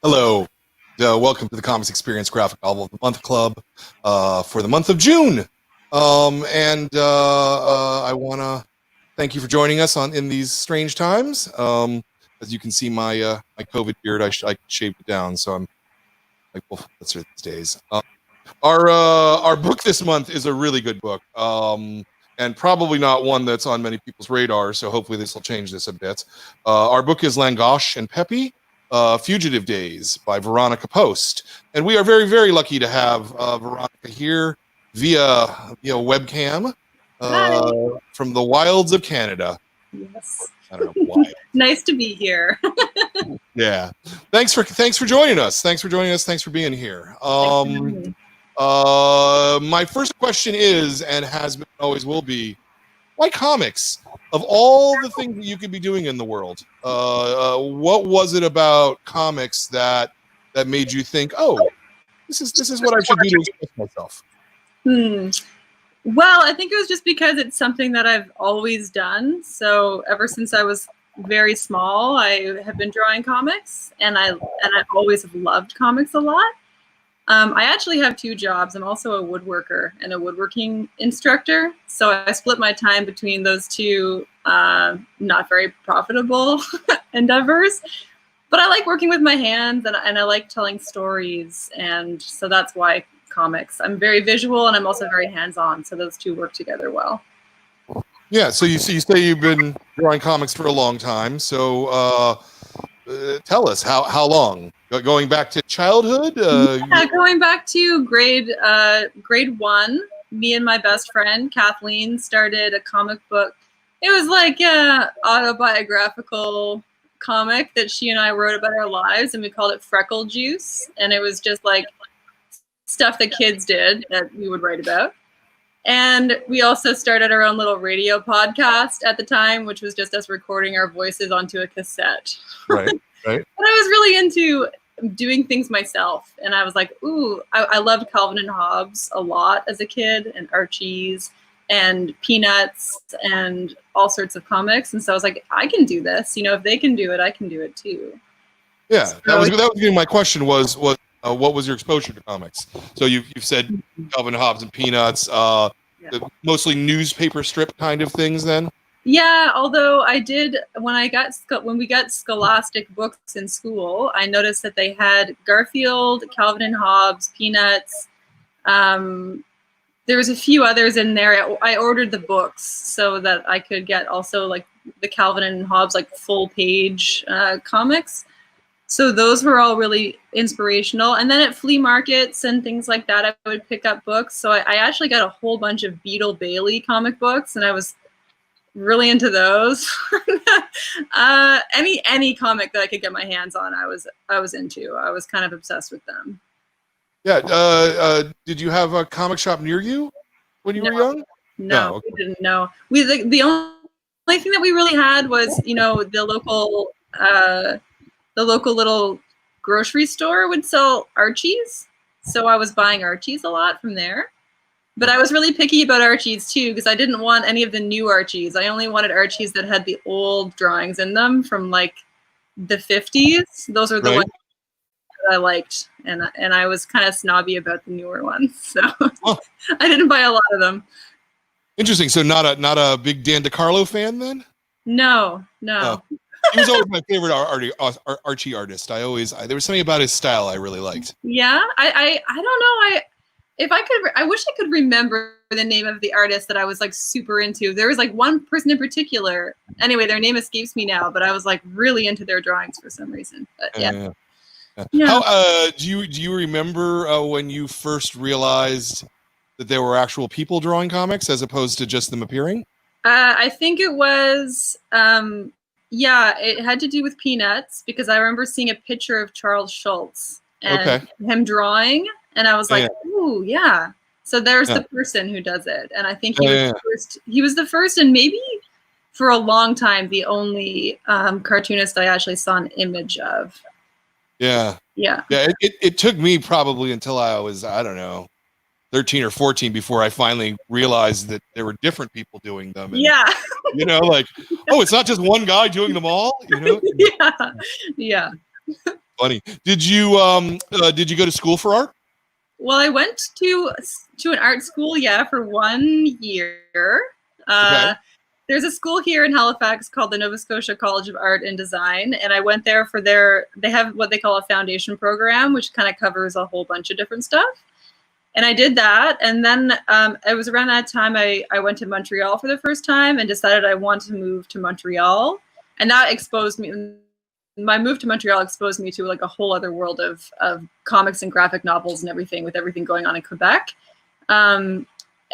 Hello. Welcome to the Comics Experience Graphic Novel of the Month Club for the month of June. I want to thank you for joining us in these strange times. As you can see, my COVID beard, I shaved it down, so I'm like, well, that's these days. Our book this month is a really good book, and probably not one that's on many people's radar, so hopefully this will change this a bit. Our book is LANGOSH PEPPI, Fugitive Days by Veronica Post. And we are very, very lucky to have Veronica here via webcam from the wilds of Canada. Yes. I don't know why. Nice to be here. Yeah. Thanks for joining us. Thanks for joining us. Thanks for being here. My first question is, and has been, always will be, why comics? Of all the things that you could be doing in the world, what was it about comics that made you think, oh, this is what I should do to express myself? Well, I think it was just because it's something that I've always done. So ever since I was very small, I have been drawing comics, and I always have loved comics a lot. I actually have two jobs. I'm also a woodworker and a woodworking instructor. So I split my time between those two not very profitable endeavors. But I like working with my hands, and I like telling stories. And so that's why comics. I'm very visual, and I'm also very hands-on. So those two work together well. Yeah, so you say you've been drawing comics for a long time. So tell us, how long? Going back to childhood? Yeah, going back to grade 1, me and my best friend Kathleen started a comic book. It was like an autobiographical comic that she and I wrote about our lives, and we called it Freckle Juice. And it was just like stuff that kids did that we would write about. And we also started our own little radio podcast at the time, which was just us recording our voices onto a cassette. Right. But I was really into doing things myself. And I was like, ooh, I loved Calvin and Hobbes a lot as a kid, and Archie's and Peanuts and all sorts of comics. And so I was like, I can do this. You know, if they can do it, I can do it too. Yeah, that was my question was what was your exposure to comics? So you've said Calvin and Hobbes and Peanuts, mostly newspaper strip kind of things then? Yeah, although I did, when we got scholastic books in school, I noticed that they had Garfield, Calvin and Hobbes, Peanuts. There was a few others in there. I ordered the books so that I could get also like the Calvin and Hobbes like full page comics. So those were all really inspirational. And then at flea markets and things like that, I would pick up books. So I actually got a whole bunch of Beetle Bailey comic books, and I was really into those. Any comic that I could get my hands on, I was into. I was kind of obsessed with them. Yeah. Did you have a comic shop near you when you were young? No, okay. We didn't know. The only thing that we really had was, you know, the local little grocery store would sell Archies. So I was buying Archies a lot from there. But I was really picky about Archies too, because I didn't want any of the new Archies. I only wanted Archies that had the old drawings in them from like the 50s. Those are the ones that I liked. And I was kind of snobby about the newer ones. So I didn't buy a lot of them. Interesting. So not a big Dan DeCarlo fan then? No. He was always my favorite Archie artist. There was something about his style I really liked. Yeah, I don't know. I wish I could remember the name of the artist that I was like super into. There was like one person in particular. Anyway, their name escapes me now, but I was like really into their drawings for some reason. But yeah. How do you remember when you first realized that there were actual people drawing comics as opposed to just them appearing? I think it was. It had to do with Peanuts, because I remember seeing a picture of Charles Schultz and him drawing, and I was like, ooh, yeah. So there's the person who does it. And I think he was the first and maybe for a long time the only cartoonist I actually saw an image of. Yeah. It took me probably until I was, I don't know, 13 or 14 before I finally realized that there were different people doing them. And, you know, like, oh, it's not just one guy doing them all, you know? Yeah. Funny. Did you go to school for art? Well, I went to an art school, yeah, for 1 year. Okay. There's a school here in Halifax called the Nova Scotia College of Art and Design, and I went there for they have what they call a foundation program, which kind of covers a whole bunch of different stuff. And I did that, and then it was around that time I went to Montreal for the first time and decided I wanted to move to Montreal, and that exposed me. My move to Montreal exposed me to like a whole other world of comics and graphic novels and everything, with everything going on in Quebec.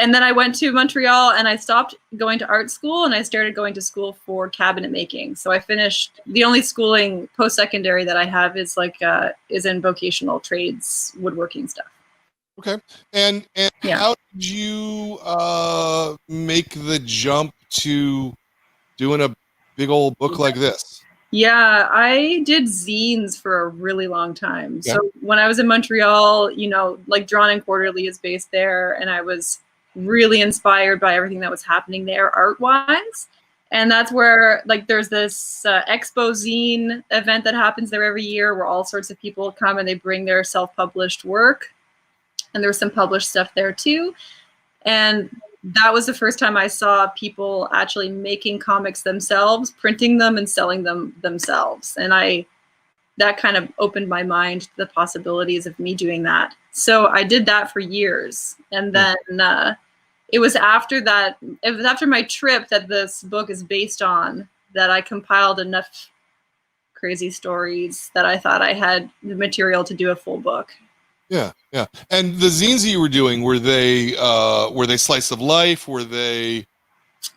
And then I went to Montreal and I stopped going to art school and I started going to school for cabinet making. So I finished, the only schooling post-secondary that I have is is in vocational trades, woodworking stuff. Okay. And Yeah. how did you make the jump to doing a big old book like this? Yeah, I did zines for a really long time. Yeah. So when I was in Montreal, like Drawn and Quarterly is based there, and I was really inspired by everything that was happening there art-wise. And that's where, like, there's this expo zine event that happens there every year where all sorts of people come and they bring their self-published work. And there's some published stuff there too. And that was the first time I saw people actually making comics themselves, printing them and selling them themselves. And that kind of opened my mind to the possibilities of me doing that. So I did that for years. And then it was after that, it was after my trip that this book is based on, that I compiled enough crazy stories that I thought I had the material to do a full book. Yeah, yeah. And the zines that you were doing, were they slice of life? Were they?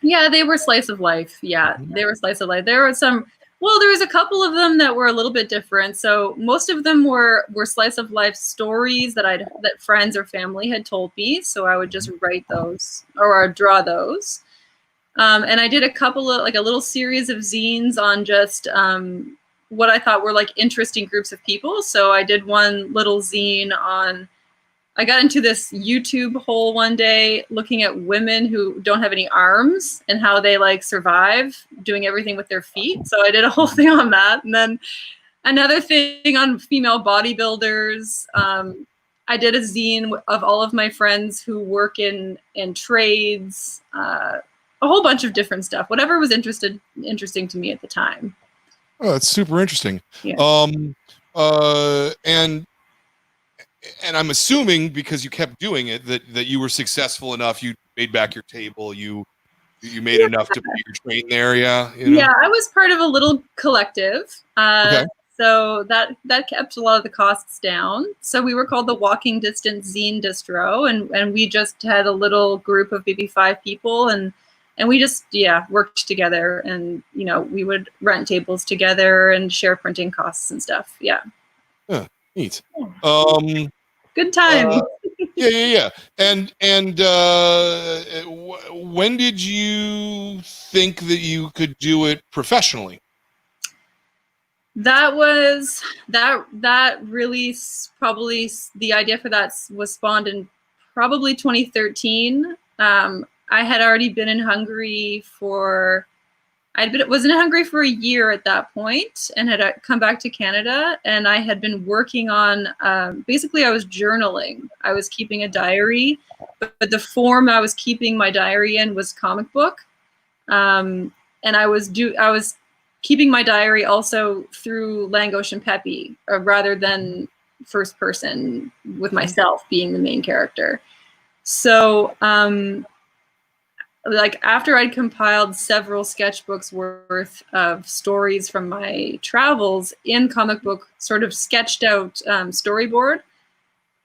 Yeah, they were slice of life. Yeah, they were slice of life. There were some. Well, there was a couple of them that were a little bit different. So most of them were slice of life stories that friends or family had told me. So I would just write those or draw those. And I did a couple of, like, a little series of zines on just what I thought were like interesting groups of people. So I did one little zine on, I got into this YouTube hole one day looking at women who don't have any arms and how they like survive doing everything with their feet. So I did a whole thing on that. And then another thing on female bodybuilders. I did a zine of all of my friends who work in trades, a whole bunch of different stuff, whatever was interesting to me at the time. Oh, that's super interesting. Yeah. And I'm assuming, because you kept doing it, that you were successful enough. You made back your table. You made enough to pay your train there. Yeah. Yeah, I was part of a little collective. Okay. So that kept a lot of the costs down. So we were called the Walking Distance Zine Distro, and we just had a little group of maybe 5 people, and we just worked together, and we would rent tables together and share printing costs and stuff. Yeah. Yeah, neat. Good time. Yeah. And when did you think that you could do it professionally? That really probably, the idea for that was spawned in probably 2013. I had already been in Hungary was in Hungary for a year at that point, and had come back to Canada, and I had been working on, basically I was journaling. I was keeping a diary, but the form I was keeping my diary in was comic book. And I was keeping my diary also through LANGOSH and PEPPI, rather than first person with myself being the main character. So, like, after I'd compiled several sketchbooks worth of stories from my travels in comic book, sort of sketched out storyboard,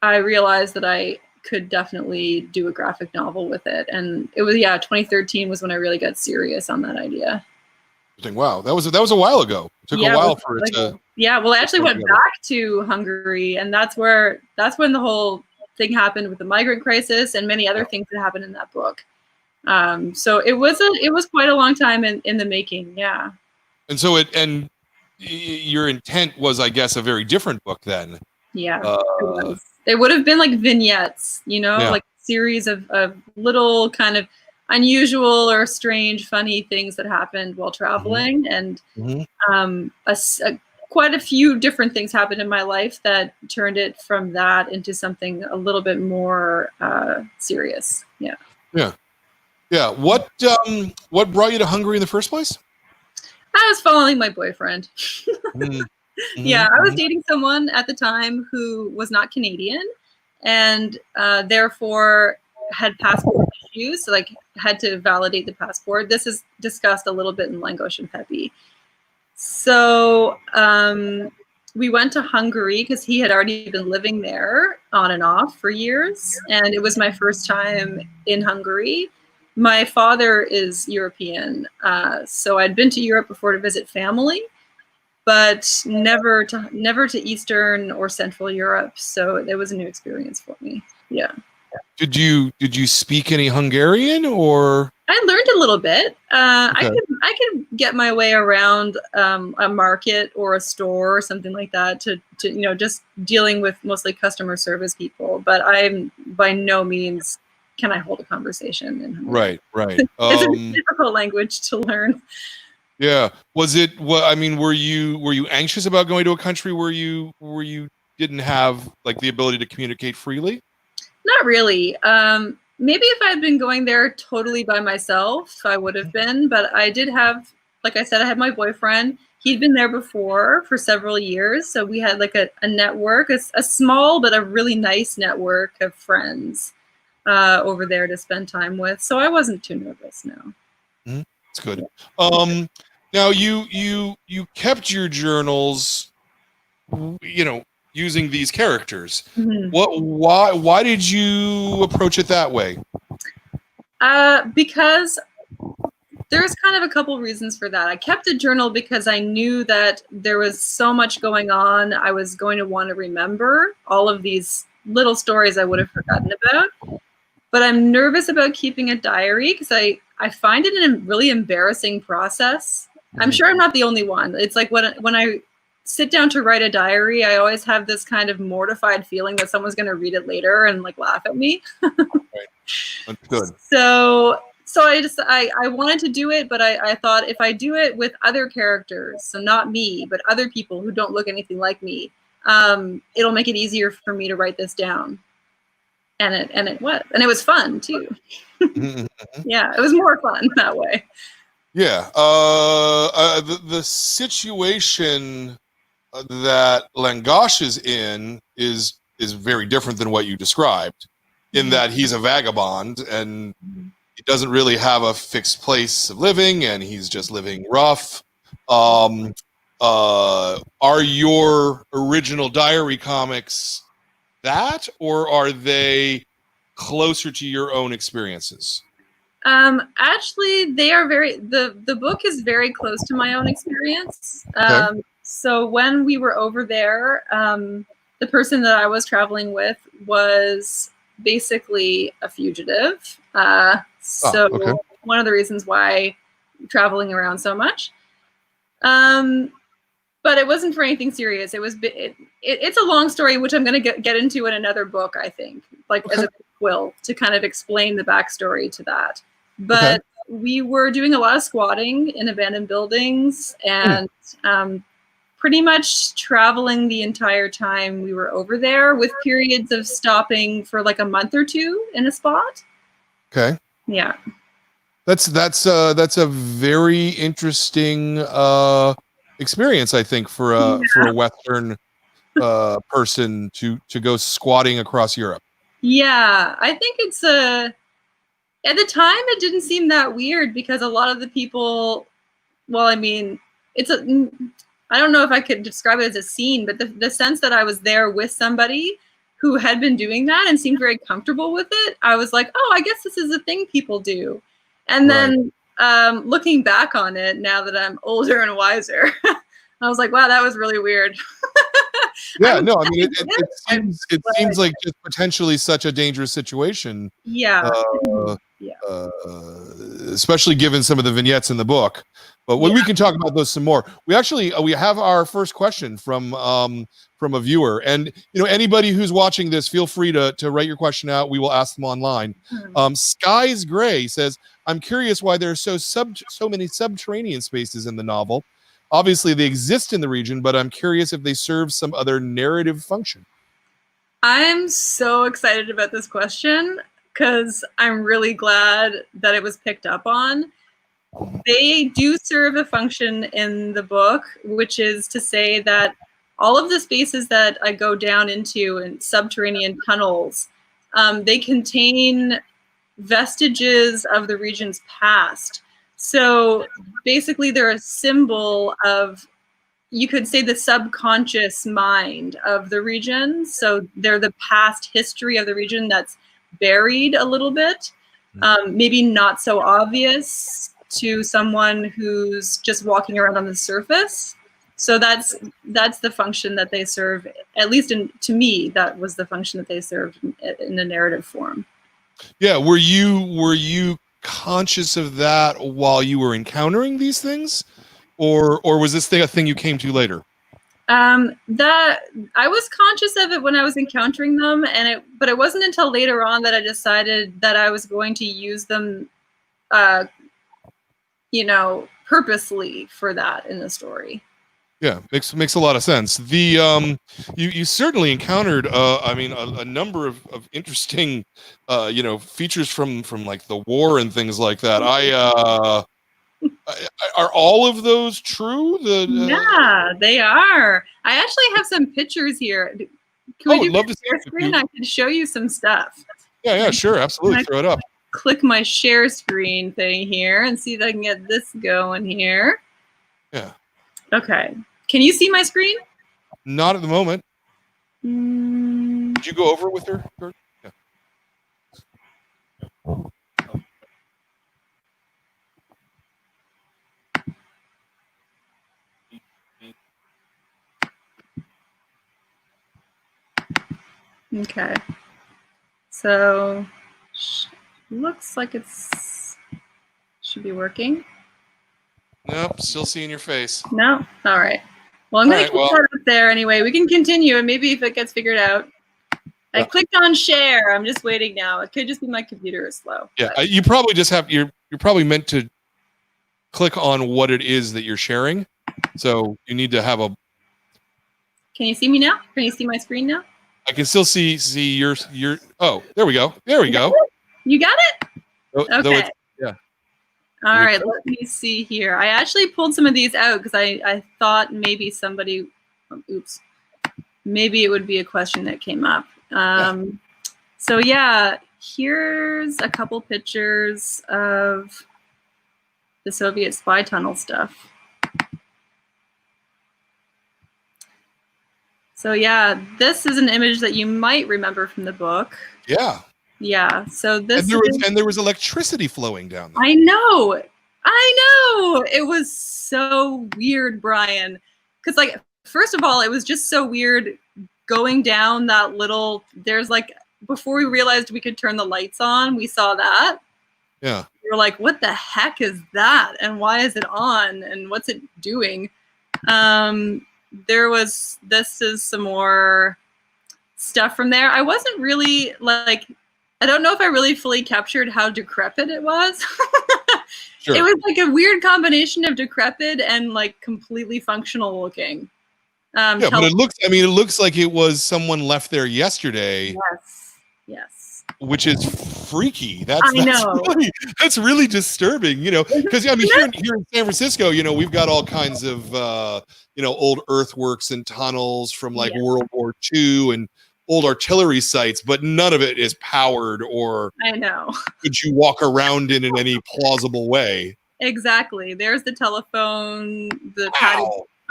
I realized that I could definitely do a graphic novel with it. And it was, 2013 was when I really got serious on that idea. Wow, that was a while ago. It took a while for it to. Yeah, well, I actually went back to Hungary, and that's when the whole thing happened with the migrant crisis and many other things that happened in that book. So it was quite a long time in the making. Yeah. And so your intent was, I guess, a very different book then. Yeah. It would have been like vignettes, like a series of little kind of unusual or strange, funny things that happened while traveling, and quite a few different things happened in my life that turned it from that into something a little bit more serious. Yeah. Yeah. Yeah. What brought you to Hungary in the first place? I was following my boyfriend. Mm-hmm. Yeah, I was Mm-hmm. dating someone at the time who was not Canadian, and therefore had passport issues, so like had to validate the passport. This is discussed a little bit in Langosh and Peppi. So we went to Hungary because he had already been living there on and off for years, and it was my first time in Hungary. My father is European, so I'd been to Europe before to visit family, but never to Eastern or Central Europe. So it was a new experience for me. Yeah. Did you speak any Hungarian or? I learned a little bit. Okay. I could get my way around a market or a store or something like that to just dealing with mostly customer service people. But I'm by no means can I hold a conversation in Hungarian. Right. It's a difficult language to learn. Yeah. Was it? What I mean, were you anxious about going to a country where you didn't have like the ability to communicate freely? Not really. Maybe if I had been going there totally by myself, I would have been. But I did have, like I said, I had my boyfriend. He'd been there before for several years. So we had like a network, a small but a really nice network of friends over there to spend time with. So I wasn't too nervous, no. Mm-hmm. That's good. Now you kept your journals, using these characters. Mm-hmm. Why did you approach it that way? Because there's kind of a couple reasons for that. I kept a journal because I knew that there was so much going on. I was going to want to remember all of these little stories I would have forgotten about. But I'm nervous about keeping a diary because I find it a really embarrassing process. I'm sure I'm not the only one. It's like when I sit down to write a diary, I always have this kind of mortified feeling that someone's going to read it later and like laugh at me. Right. That's good. So I wanted to do it, but I thought if I do it with other characters, so not me, but other people who don't look anything like me, it'll make it easier for me to write this down. And it was fun too. Yeah, it was more fun that way. Yeah. The situation that Langosh is in is very different than what you described, in that he's a vagabond and he doesn't really have a fixed place of living and he's just living rough. Are your original diary comics that, or are they closer to your own experiences? Actually, they are the book is very close to my own experience. Okay. So when we were over there, the person that I was traveling with was basically a fugitive. Okay. One of the reasons why I'm traveling around so much. But it wasn't for anything serious. It's a long story, which I'm going to get into in another book, I think, as a quill to kind of explain the backstory to that. But we were doing a lot of squatting in abandoned buildings and pretty much traveling the entire time we were over there, with periods of stopping for like a month or two in a spot. Okay. Yeah. That's a very interesting experience, I think, for a Western person to go squatting across Europe. Yeah, I think it's at the time it didn't seem that weird because a lot of the people, well, I mean, I don't know if I could describe it as a scene, but the sense that I was there with somebody who had been doing that and seemed very comfortable with it, I was like, oh, I guess this is a thing people do. And then looking back on it, now that I'm older and wiser, I was like, wow, that was really weird. Yeah, no, I mean, it seems like just potentially such a dangerous situation. Yeah. Especially given some of the vignettes in the book. But we can talk about those some more. We actually we have our first question from a viewer, and anybody who's watching this, feel free to write your question out. We will ask them online. Skies Gray says, "I'm curious why there are so many subterranean spaces in the novel. Obviously, they exist in the region, but I'm curious if they serve some other narrative function. I'm so excited about this question because I'm really glad that it was picked up on. They do serve a function in the book, which is to say that all of the spaces that I go down into in subterranean tunnels, they contain vestiges of the region's past. So basically they're a symbol of, you could say, the subconscious mind of the region. So they're the past history of the region that's buried a little bit, maybe not so obvious to someone who's just walking around on the surface. So that's the function that they serve. At least to me, that was the function that they served in a narrative form. Yeah, were you conscious of that while you were encountering these things, or was this thing a thing you came to later? That I was conscious of it when I was encountering them, but it wasn't until later on that I decided that I was going to use them, purposely for that in the story. Yeah, makes a lot of sense. The you certainly encountered a number of interesting features from like the war and things like that. Are all of those true? Yeah, they are. I actually have some pictures here. Can we do love to share screen? I can show you some stuff. Yeah, sure, absolutely. Throw it up. Click my share screen thing here and see if I can get this going here. Yeah. Okay. Can you see my screen? Not at the moment. Did you go over with her? Yeah. Okay. So looks like should be working. Nope, still seeing your face. No? All right. Well, I'm going to keep that up there anyway. We can continue, and maybe if it gets figured out. I clicked on share. I'm just waiting now. It could just be my computer is slow. Yeah, you probably just have, you're probably meant to click on what it is that you're sharing. So you need to have a... Can you see me now? Can you see my screen now? I can still see your... Oh, there we go. There we go. You got it? Okay. Yeah. All right, let me see here. I actually pulled some of these out because I thought maybe somebody, maybe it would be a question that came up. So yeah, here's a couple pictures of the Soviet spy tunnel stuff. So yeah, this is an image that you might remember from the book. Yeah. Yeah, so this and there was electricity flowing down there. I know. It was so weird, Brian. Because, like, first of all, it was just so weird going down that little, there's like, before we realized we could turn the lights on, we saw that. Yeah. We were like, what the heck is that? And why is it on? And what's it doing? This is some more stuff from there. I wasn't really like, I don't know if I really fully captured how decrepit it was. Sure. It was like a weird combination of decrepit and like completely functional looking. Yeah, but it looks like it was someone left there yesterday. Yes. Which is freaky. know. That's really disturbing, because I mean, here in San Francisco, we've got all kinds of old earthworks and tunnels from like World War II and old artillery sites, but none of it is powered or could you walk around in any plausible way. Exactly. There's the telephone, the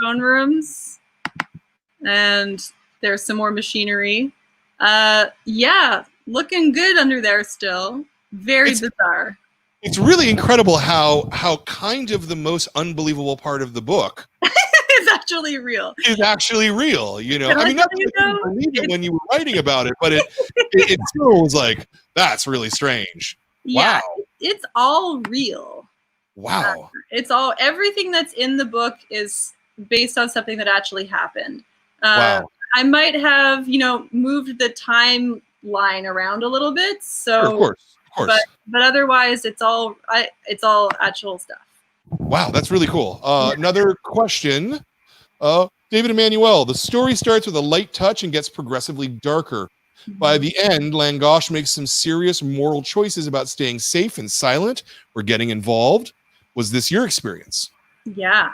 phone rooms, and there's some more machinery. Yeah, looking good under there still. Very bizarre. It's really incredible how kind of the most unbelievable part of the book is actually real. Is actually real, I mean, not that you believe it when you were writing about it, but it still was like, that's really strange. Yeah, wow. It's all real. Wow. It's all, everything that's in the book is based on something that actually happened. Wow. I might have, moved the timeline around a little bit. So sure, of course. But otherwise it's all actual stuff. Wow, that's really cool. Another question. David Emmanuel, the story starts with a light touch and gets progressively darker. By the end, Langosh makes some serious moral choices about staying safe and silent or getting involved. Was this your experience? Yeah,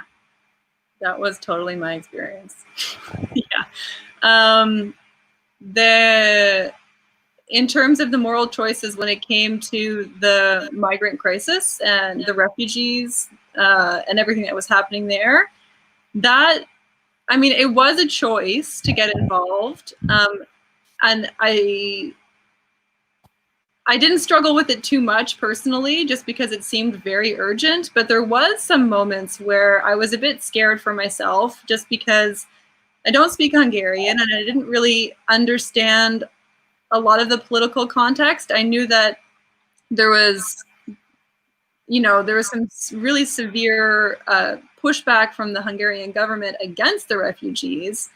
that was totally my experience. Yeah. In terms of the moral choices when it came to the migrant crisis and the refugees and everything that was happening there, it was a choice to get involved. And I didn't struggle with it too much personally, just because it seemed very urgent, but there was some moments where I was a bit scared for myself, just because I don't speak Hungarian and I didn't really understand a lot of the political context. I knew that there was some really severe pushback from the Hungarian government against the refugees.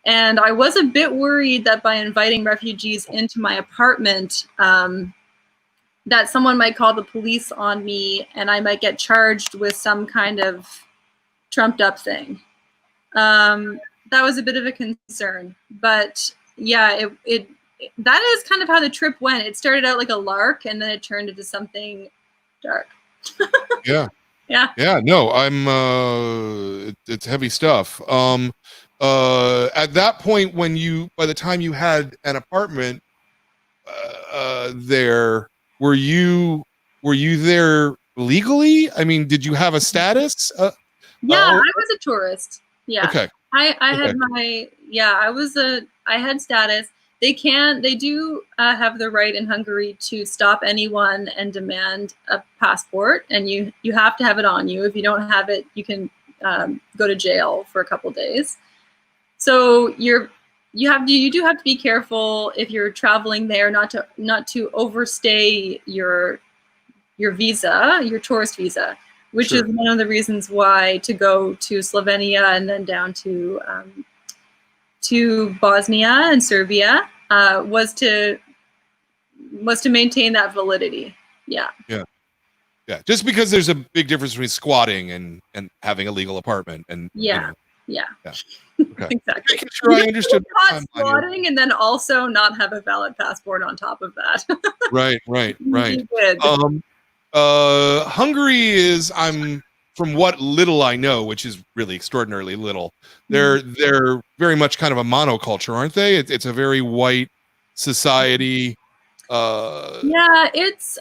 And I was a bit worried that by inviting refugees into my apartment, that someone might call the police on me and I might get charged with some kind of trumped up thing. That was a bit of a concern. But yeah, that is kind of how the trip went. It started out like a lark and then it turned into something dark. Yeah. Yeah. Yeah. No, it's heavy stuff. At that point, by the time you had an apartment there, were you there legally? I mean, did you have a status? Yeah, I was a tourist. Yeah. Okay. I had I had status. They do have the right in Hungary to stop anyone and demand a passport, and you have to have it on you. If you don't have it, you can go to jail for a couple days. So you do have to be careful if you're traveling there not to overstay your visa, your tourist visa, which Sure. is one of the reasons why to go to Slovenia and then down to Bosnia and Serbia was to maintain that validity. Yeah. Yeah. Yeah. Just because there's a big difference between squatting and having a legal apartment, and Yeah. Yeah. Okay. Exactly. Making sure I understood. Not squatting and then also not have a valid passport on top of that. Right. Hungary is, from what little I know, which is really extraordinarily little, they're very much kind of a monoculture, aren't they? It's a very white society. Yeah, it's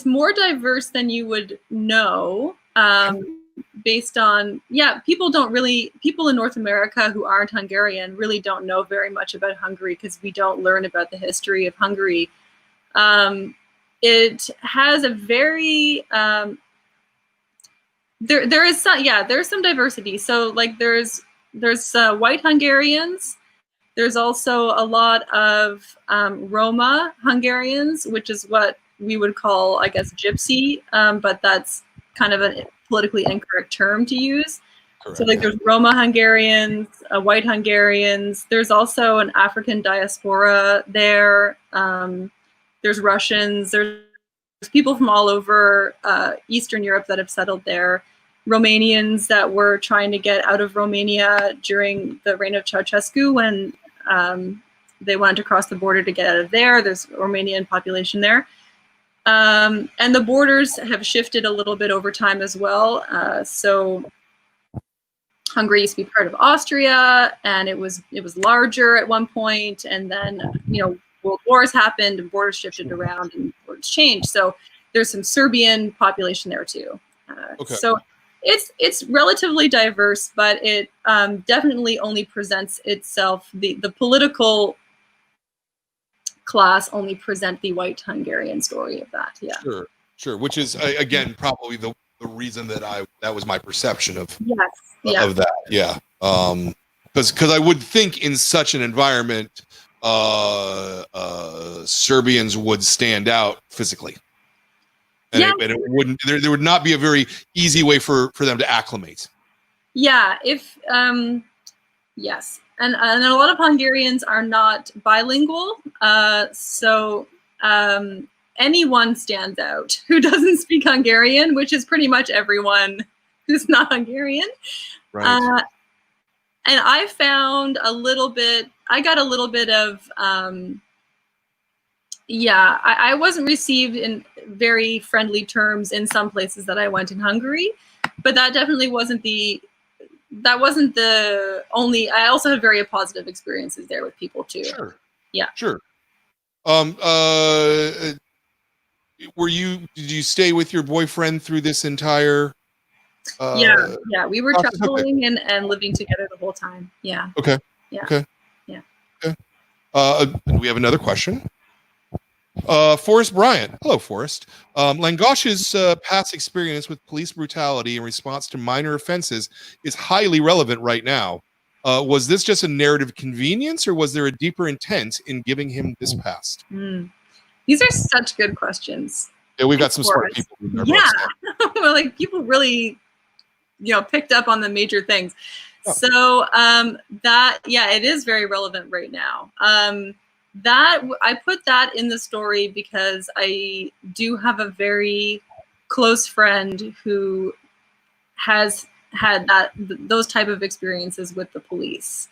more diverse than you would know. Based on, people in North America who aren't Hungarian really don't know very much about Hungary because we don't learn about the history of Hungary. It has a very there's some diversity. So like there's white Hungarians. There's also a lot of Roma Hungarians, which is what we would call, I guess, gypsy, but that's kind of a politically incorrect term to use. Correct. So like there's Roma Hungarians, white Hungarians. There's also an African diaspora there. There's Russians. There's people from all over Eastern Europe that have settled there. Romanians that were trying to get out of Romania during the reign of Ceausescu when they wanted to cross the border to get out of there. There's Romanian population there. And the borders have shifted a little bit over time as well. So Hungary used to be part of Austria, and it was larger at one point, and then world wars happened and borders shifted around and borders changed. So there's some Serbian population there too. So it's relatively diverse, but it definitely only presents itself, the political class only present the white Hungarian story of that. Yeah. Sure. Which is again probably the reason that was my perception of of that. Yeah. Because I would think in such an environment, Serbians would stand out physically. And it wouldn't. There would not be a very easy way for them to acclimate. Yeah. Yes. And a lot of Hungarians are not bilingual. anyone stands out who doesn't speak Hungarian, which is pretty much everyone who's not Hungarian. Right. And I found I got a little bit of, I wasn't received in very friendly terms in some places that I went in Hungary, but that definitely wasn't the only. I also had very positive experiences there with people too. Sure. Yeah. Sure. Did you stay with your boyfriend through this entire? Yeah. We were process? traveling and living together the whole time. Yeah. Okay. Yeah. Okay. Yeah. Okay. We have another question. Forrest Bryant. Hello, Forrest. Langosh's past experience with police brutality in response to minor offenses is highly relevant right now. Was this just a narrative convenience, or was there a deeper intent in giving him this past? These are such good questions. Yeah, we've got some smart people. Yeah. Well, like people really, picked up on the major things. Oh. So it is very relevant right now. That I put that in the story because I do have a very close friend who has had those type of experiences with the police,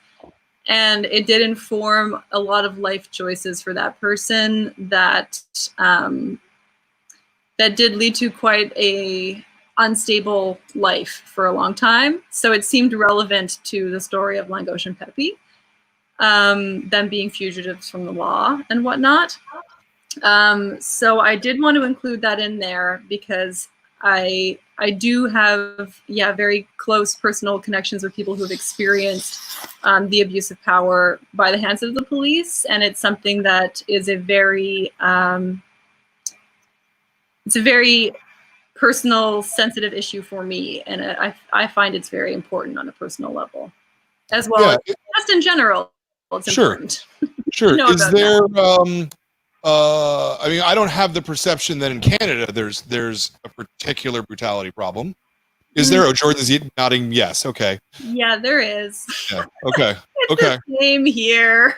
and it did inform a lot of life choices for that person that did lead to quite a unstable life for a long time. So it seemed relevant to the story of Langosh and Peppi. Them being fugitives from the law and whatnot. So I did want to include that in there because I do have very close personal connections with people who have experienced the abuse of power by the hands of the police, and it's something that is a very personal, sensitive issue for me, and I find it's very important on a personal level, as well as just in general. It's important. Sure. Is there? I mean, I don't have the perception that in Canada there's a particular brutality problem. Is there? Oh, Jordan's nodding yes. Okay. Yeah, there is. Yeah. Okay. It's the same here.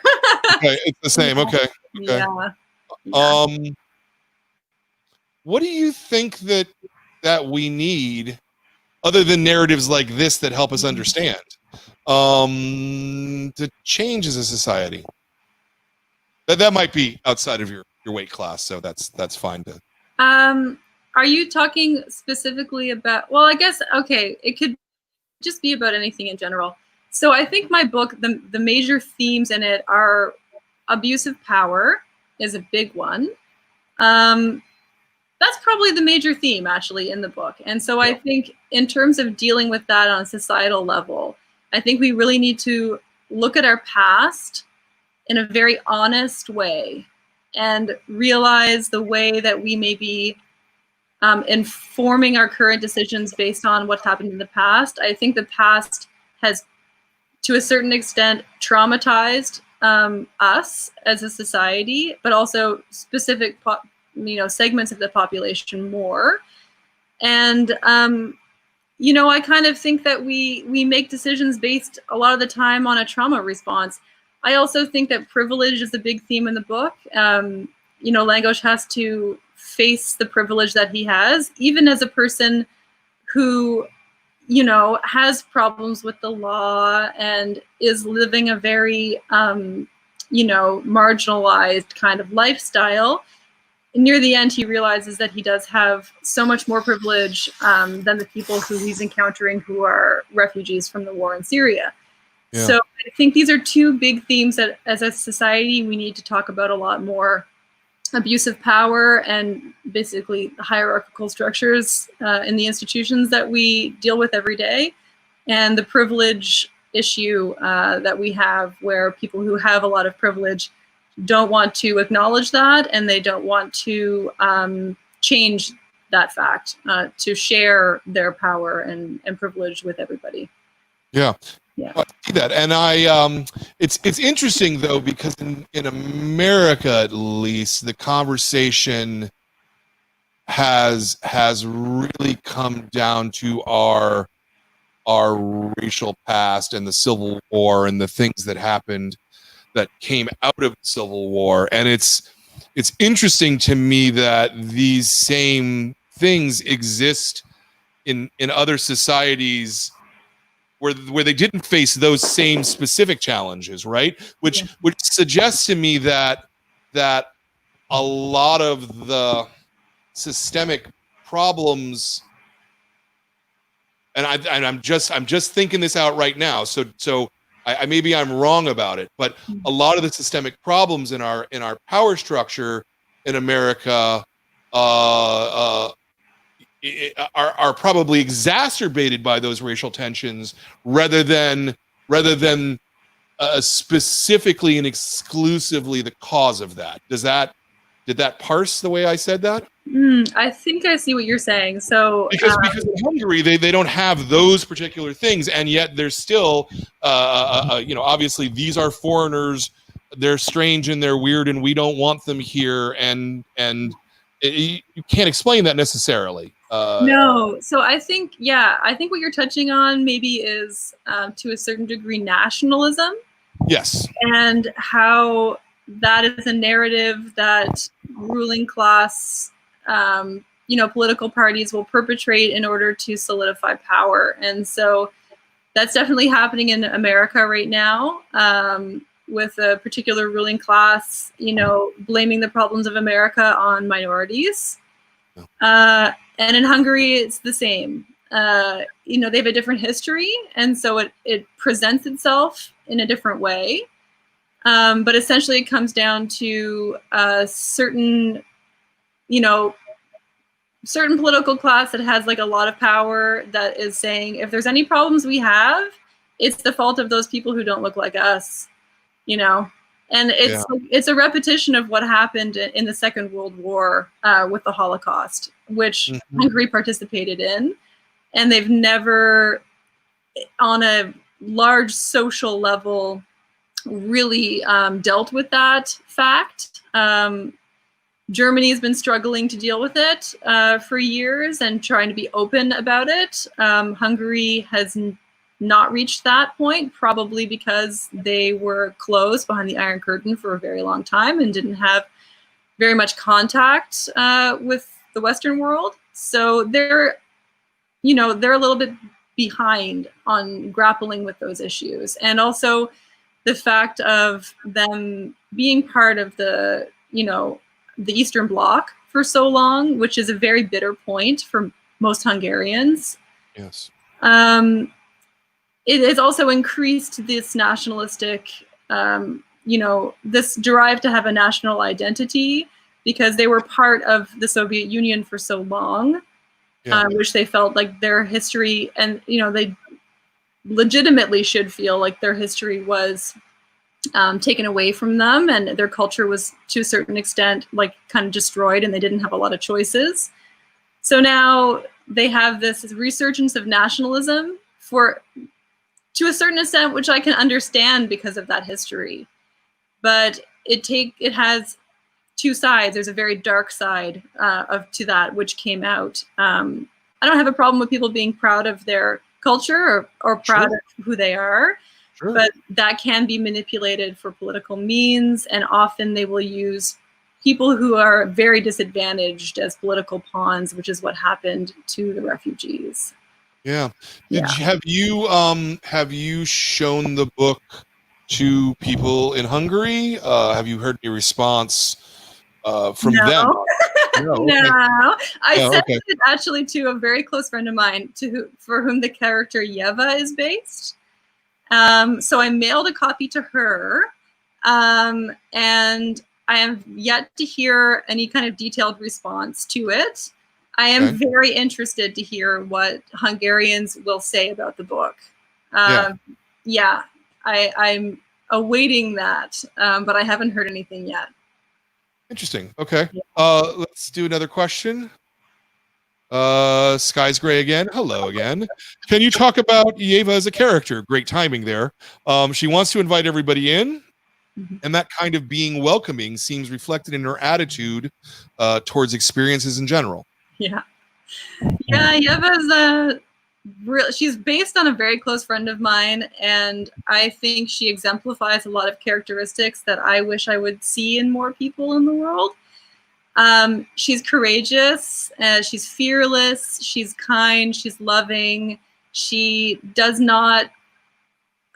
Okay, it's the same. Okay. Yeah. What do you think that we need, other than narratives like this that help us understand, to change as a society? That might be outside of your weight class, so that's fine to. Are you talking specifically about? Well, I guess it could just be about anything in general. So I think my book, the major themes in it are abuse of power is a big one. That's probably the major theme actually in the book. And so I think in terms of dealing with that on a societal level, I think we really need to look at our past in a very honest way and realize the way that we may be informing our current decisions based on what happened in the past. I think the past has, to a certain extent, traumatized us as a society, but also specific segments of the population more. And I kind of think that we make decisions based a lot of the time on a trauma response. I also think that privilege is a big theme in the book. Langosh has to face the privilege that he has, even as a person who, has problems with the law and is living a very, marginalized kind of lifestyle. Near the end, he realizes that he does have so much more privilege than the people who he's encountering who are refugees from the war in Syria. Yeah. So I think these are two big themes that as a society we need to talk about a lot more. Abuse of power and basically hierarchical structures in the institutions that we deal with every day, and the privilege issue that we have where people who have a lot of privilege don't want to acknowledge that, and they don't want to change that fact to share their power and privilege with everybody. Yeah. I see that, and it's interesting though, because in America at least the conversation has really come down to our racial past and the Civil War and the things that happened that came out of the Civil War, and it's it's interesting to me that these same things exist in other societies where they didn't face those same specific challenges, right? Which suggests to me that a lot of the systemic problems, and I'm just thinking this out right now, so I maybe I'm wrong about it, but a lot of the systemic problems in our power structure in America are probably exacerbated by those racial tensions rather than specifically and exclusively the cause of that. Did that parse the way I said that? I think I see what you're saying. So because in Hungary they don't have those particular things, and yet there's still obviously these are foreigners, they're strange and they're weird and we don't want them here, and you can't explain that necessarily. No, so I think what you're touching on maybe is to a certain degree nationalism. Yes. And how that is a narrative that ruling class, political parties will perpetrate in order to solidify power. And so that's definitely happening in America right now, with a particular ruling class, blaming the problems of America on minorities. And in Hungary, it's the same. They have a different history, and so it presents itself in a different way. But essentially, it comes down to a certain political class that has like a lot of power that is saying, if there's any problems we have, it's the fault of those people who don't look like us, And it's a repetition of what happened in the Second World War with the Holocaust, which Hungary participated in. And they've never, on a large social level, really dealt with that fact. Germany has been struggling to deal with it for years and trying to be open about it. Hungary has not reached that point, probably because they were closed behind the Iron Curtain for a very long time and didn't have very much contact with the Western world. So they're a little bit behind on grappling with those issues. And also the fact of them being part of the Eastern Bloc for so long, which is a very bitter point for most Hungarians. Yes. It has also increased this nationalistic, this drive to have a national identity, because they were part of the Soviet Union for so long, which they felt like their history, and they legitimately should feel like their history was taken away from them, and their culture was to a certain extent like kind of destroyed, and they didn't have a lot of choices. So now they have this resurgence of nationalism to a certain extent, which I can understand because of that history. But it has two sides. There's a very dark side to that, which came out. I don't have a problem with people being proud of their culture or proud of who they are. Sure. But that can be manipulated for political means, and often they will use people who are very disadvantaged as political pawns, which is what happened to the refugees. Yeah. Have you shown the book to people in Hungary? Have you heard any response from them? No. No. I sent it actually to a very close friend of mine for whom the character Yeva is based. So I mailed a copy to her, and I have yet to hear any kind of detailed response to it. I am very interested to hear what Hungarians will say about the book. I'm awaiting that, but I haven't heard anything yet. Interesting. Okay. Let's do another question. Sky's Gray again. Hello again. Can you talk about Yeva as a character? Great timing there. She wants to invite everybody in, and that kind of being welcoming seems reflected in her attitude towards experiences in general. Yeah. Yeva's she's based on a very close friend of mine, and I think she exemplifies a lot of characteristics that I wish I would see in more people in the world. She's courageous, she's fearless, she's kind, she's loving. She does not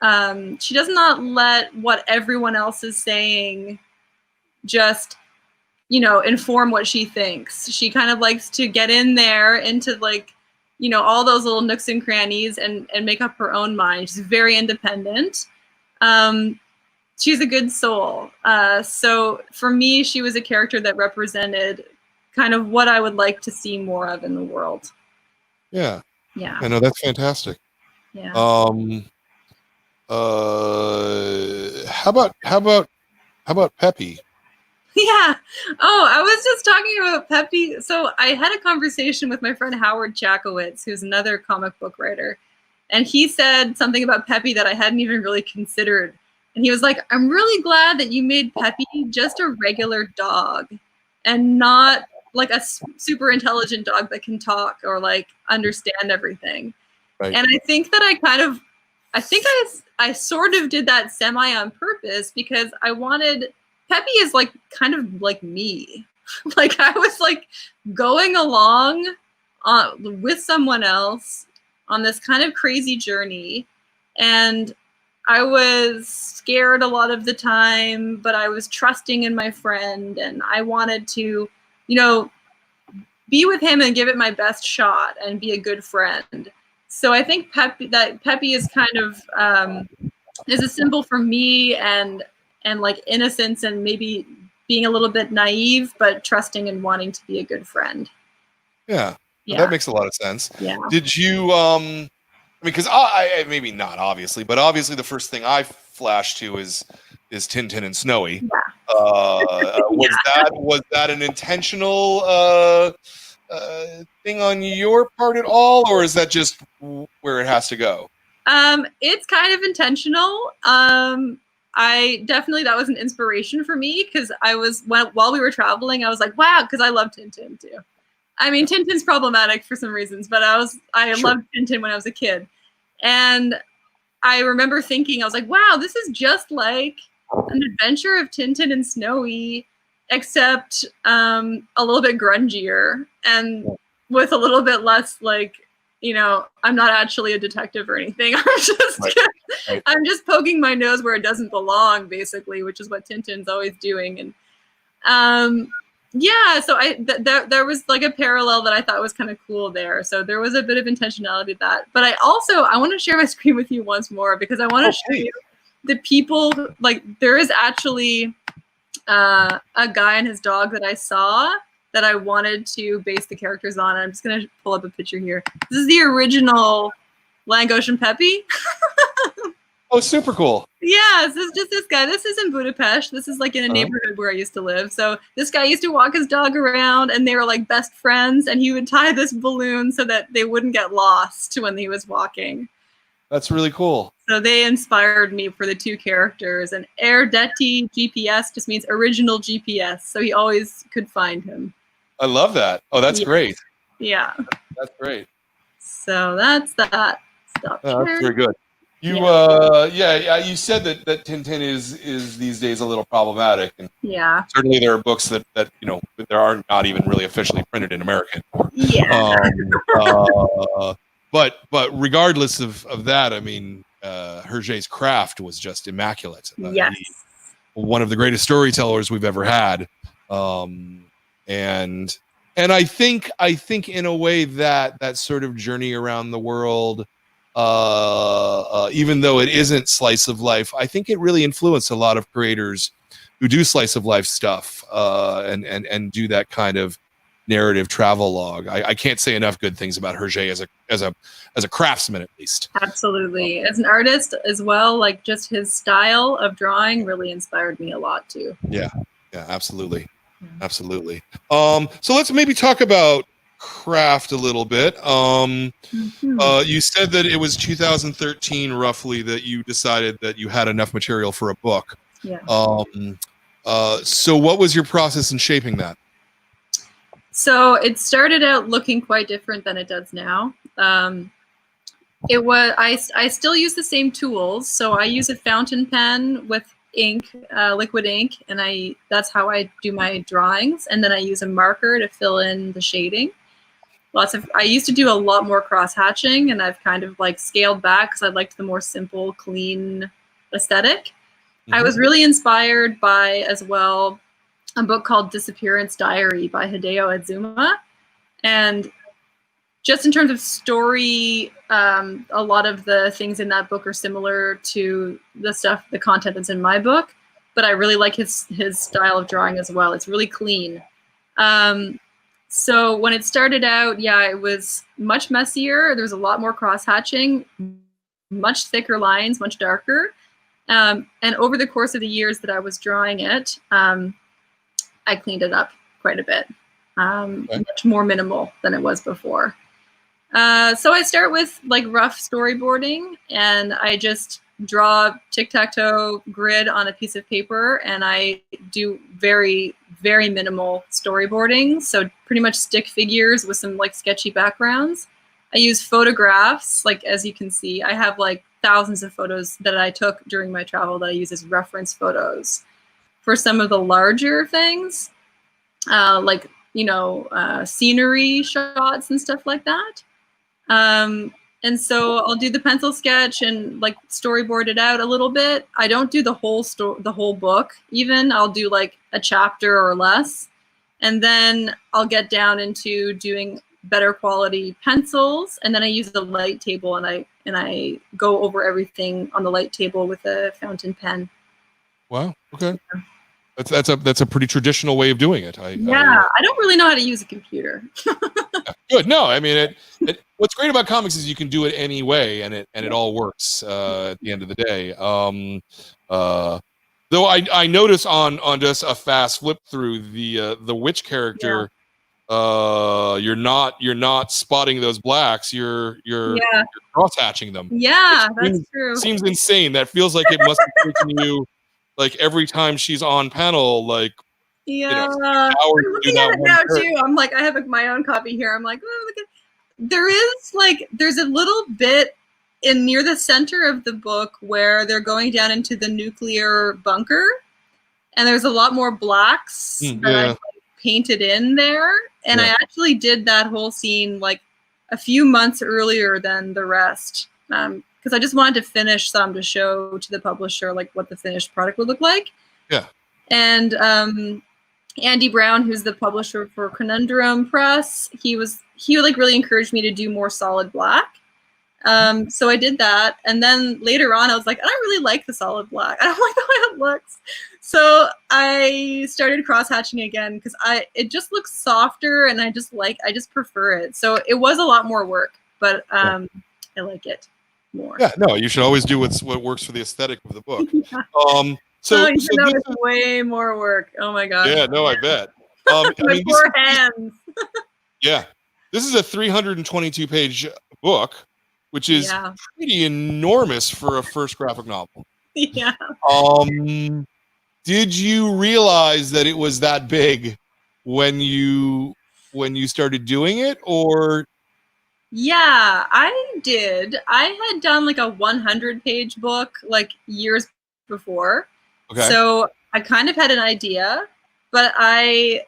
let what everyone else is saying just, you know, inform what she thinks. She kind of likes to get in there into, like, you know, all those little nooks and crannies and make up her own mind. She's very independent. She's a good soul. So for me, she was a character that represented kind of what I would like to see more of in the world. Yeah. Yeah. I know, that's fantastic. Yeah. How about Peppy? Yeah. Oh, I was just talking about Peppy. So I had a conversation with my friend Howard Chakowitz, who's another comic book writer. And he said something about Peppy that I hadn't even really considered. And he was like, I'm really glad that you made Peppy just a regular dog and not like a super intelligent dog that can talk or like understand everything. Right. And I think that I sort of did that semi on purpose, because I wanted, Peppy is like kind of like me. Like I was like going along with someone else on this kind of crazy journey, and I was scared a lot of the time, but I was trusting in my friend, and I wanted to, you know, be with him and give it my best shot and be a good friend. So I think Peppy is kind of is a symbol for me, and like innocence and maybe being a little bit naive, but trusting and wanting to be a good friend. Yeah. Yeah. That makes a lot of sense. Yeah. Did you I mean, because I maybe not obviously, but obviously the first thing I flash to is Tintin and Snowy. Yeah. Was that an intentional thing on your part at all, or is that just where it has to go? It's kind of intentional. I definitely, that was an inspiration for me, because while we were traveling, I was like, wow, because I love Tintin too. I mean, Tintin's problematic for some reasons, but I loved Tintin when I was a kid. And I remember thinking, I was like, wow, this is just like an adventure of Tintin and Snowy, except a little bit grungier and with a little bit less, like, you know, I'm not actually a detective or anything. I'm just poking my nose where it doesn't belong, basically, which is what Tintin's always doing. And yeah, so there was like a parallel that I thought was kind of cool there. So there was a bit of intentionality to that. But I want to share my screen with you once more, because I want to show you the people. Like, there is actually a guy and his dog that I saw that I wanted to base the characters on. I'm just going to pull up a picture here. This is the original Langosh and Peppi. Oh, super cool. Yeah, this is just this guy. This is in Budapest. This is like in a neighborhood where I used to live. So this guy used to walk his dog around, and they were like best friends, and he would tie this balloon so that they wouldn't get lost when he was walking. That's really cool. So they inspired me for the two characters. And Erdeti GPS just means original GPS. So he always could find him. I love that. Oh, that's great. Yeah. That's great. So that's that. Stop that's very good. You you said that Tintin is these days a little problematic, and certainly there are books that you know there are not even really officially printed in America anymore. Yeah. But regardless of that, I mean, Hergé's craft was just immaculate. Yes. One of the greatest storytellers we've ever had. And I think in a way that sort of journey around the world, even though it isn't slice of life, I think it really influenced a lot of creators who do slice of life stuff and do that kind of narrative travelogue. I can't say enough good things about Hergé as a craftsman, at least. Absolutely. As an artist as well, like just his style of drawing really inspired me a lot too. Yeah, absolutely. Absolutely. So let's maybe talk about craft a little bit. You said that it was 2013 roughly that you decided that you had enough material for a book. Yeah. So what was your process in shaping that? So it started out looking quite different than it does now. It was I still use the same tools. So I use a fountain pen with ink, liquid ink, and that's how I do my drawings. And then I use a marker to fill in the shading. I used to do a lot more cross hatching, and I've kind of like scaled back because I liked the more simple, clean aesthetic. I was really inspired by, as well, a book called Disappearance Diary by Hideo Azuma. And just in terms of story, a lot of the things in that book are similar to the content that's in my book, but I really like his style of drawing as well. It's really clean. So when it started out, yeah, it was much messier. There's a lot more cross-hatching, much thicker lines, much darker. And over the course of the years that I was drawing it, I cleaned it up quite a bit. Much more minimal than it was before. So I start with like rough storyboarding, and I just draw tic-tac-toe grid on a piece of paper, and I do very, very minimal storyboarding. So pretty much stick figures with some like sketchy backgrounds. I use photographs, like as you can see, I have like thousands of photos that I took during my travel that I use as reference photos. For some of the larger things, like, scenery shots and stuff like that. And so I'll do the pencil sketch and like storyboard it out a little bit. I don't do the whole book even. I'll do like a chapter or less. And then I'll get down into doing better quality pencils. And then I use the light table, and I go over everything on the light table with a fountain pen. Wow. Okay. That's a pretty traditional way of doing it. I don't really know how to use a computer. Good. No, I mean, what's great about comics is you can do it any way, and it all works at the end of the day. Though I notice on just a fast flip through the witch character, you're not spotting those blacks. You're cross hatching them. Yeah, that's true. Seems insane. That feels like it must have taken you like every time she's on panel, like. Yeah, I'm looking at it now too. I'm like, I have my own copy here. I'm like, oh, look at. There's a little bit near the center of the book where they're going down into the nuclear bunker, and there's a lot more blacks that I painted in there. And I actually did that whole scene like a few months earlier than the rest, because I just wanted to finish some to show to the publisher like what the finished product would look like. Yeah. And Andy Brown, who's the publisher for Conundrum Press, he like really encouraged me to do more solid black. So I did that, and then later on I was like, I don't really like the solid black. I don't like the way it looks. So I started cross hatching again because it just looks softer, and I just prefer it. So it was a lot more work, but I like it more. Yeah, no, you should always do what works for the aesthetic of the book. So it's way more work. Oh my god. Yeah, no, I bet. My poor hands. Yeah, this is a 322-page book, which is pretty enormous for a first graphic novel. Yeah. Did you realize that it was that big when you started doing it, or? Yeah, I did. I had done like a 100-page book like years before. Okay. So I kind of had an idea, but I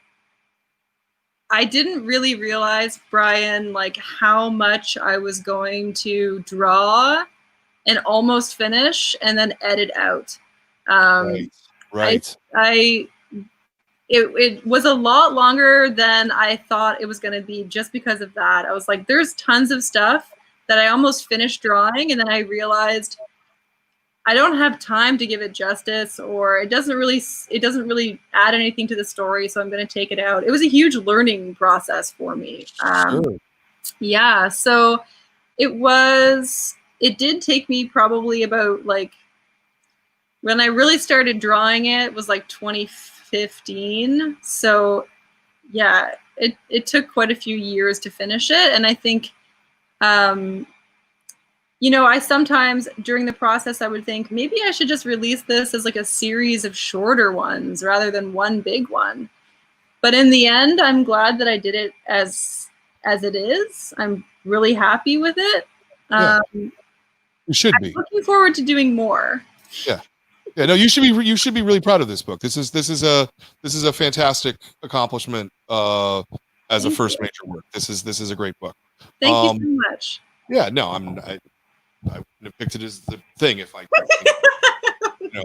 didn't really realize, Brian, like how much I was going to draw and almost finish and then edit out. Right. It was a lot longer than I thought it was going to be just because of that. I was like, there's tons of stuff that I almost finished drawing, and then I realized I don't have time to give it justice, or it doesn't really add anything to the story, so I'm going to take it out. It was a huge learning process for me. Yeah, so it did take me probably about like, when I really started drawing it was like 2015. So yeah, it took quite a few years to finish it. And I think, I sometimes during the process, I would think maybe I should just release this as like a series of shorter ones rather than one big one. But in the end, I'm glad that I did it as it is. I'm really happy with it. Yeah. Um, You should I'm be. looking forward to doing more. Yeah. Yeah. No, you should be really proud of this book. This is a fantastic accomplishment as a Thank first you. major work. This is a great book. Thank you so much. Yeah. No, I wouldn't have picked it as the thing if I. You know,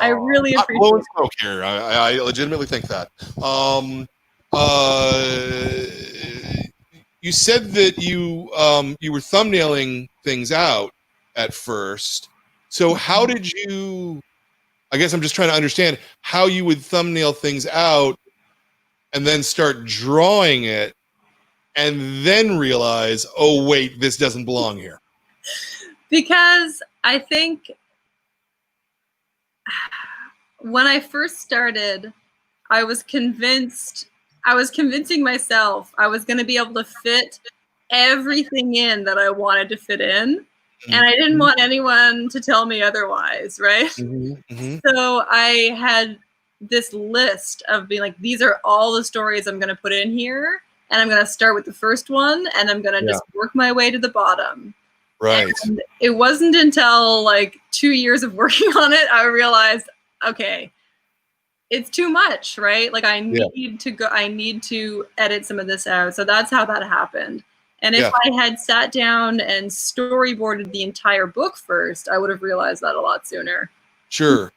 I really not appreciate blowing it. smoke here. I legitimately think that. Uh, you said that you were thumbnailing things out at first. So how did you? I guess I'm just trying to understand how you would thumbnail things out and then start drawing it and then realize, oh wait, this doesn't belong here. Because I think when I first started, I was convincing myself I was going to be able to fit everything in that I wanted to fit in. And I didn't want anyone to tell me otherwise, right? So I had this list of being like, these are all the stories I'm going to put in here. And I'm going to start with the first one and I'm going to just work my way to the bottom. Right. And it wasn't until like 2 years of working on it, I realized, okay, it's too much, right? Like I need to edit some of this out. So that's how that happened. And if I had sat down and storyboarded the entire book first, I would have realized that a lot sooner. Sure.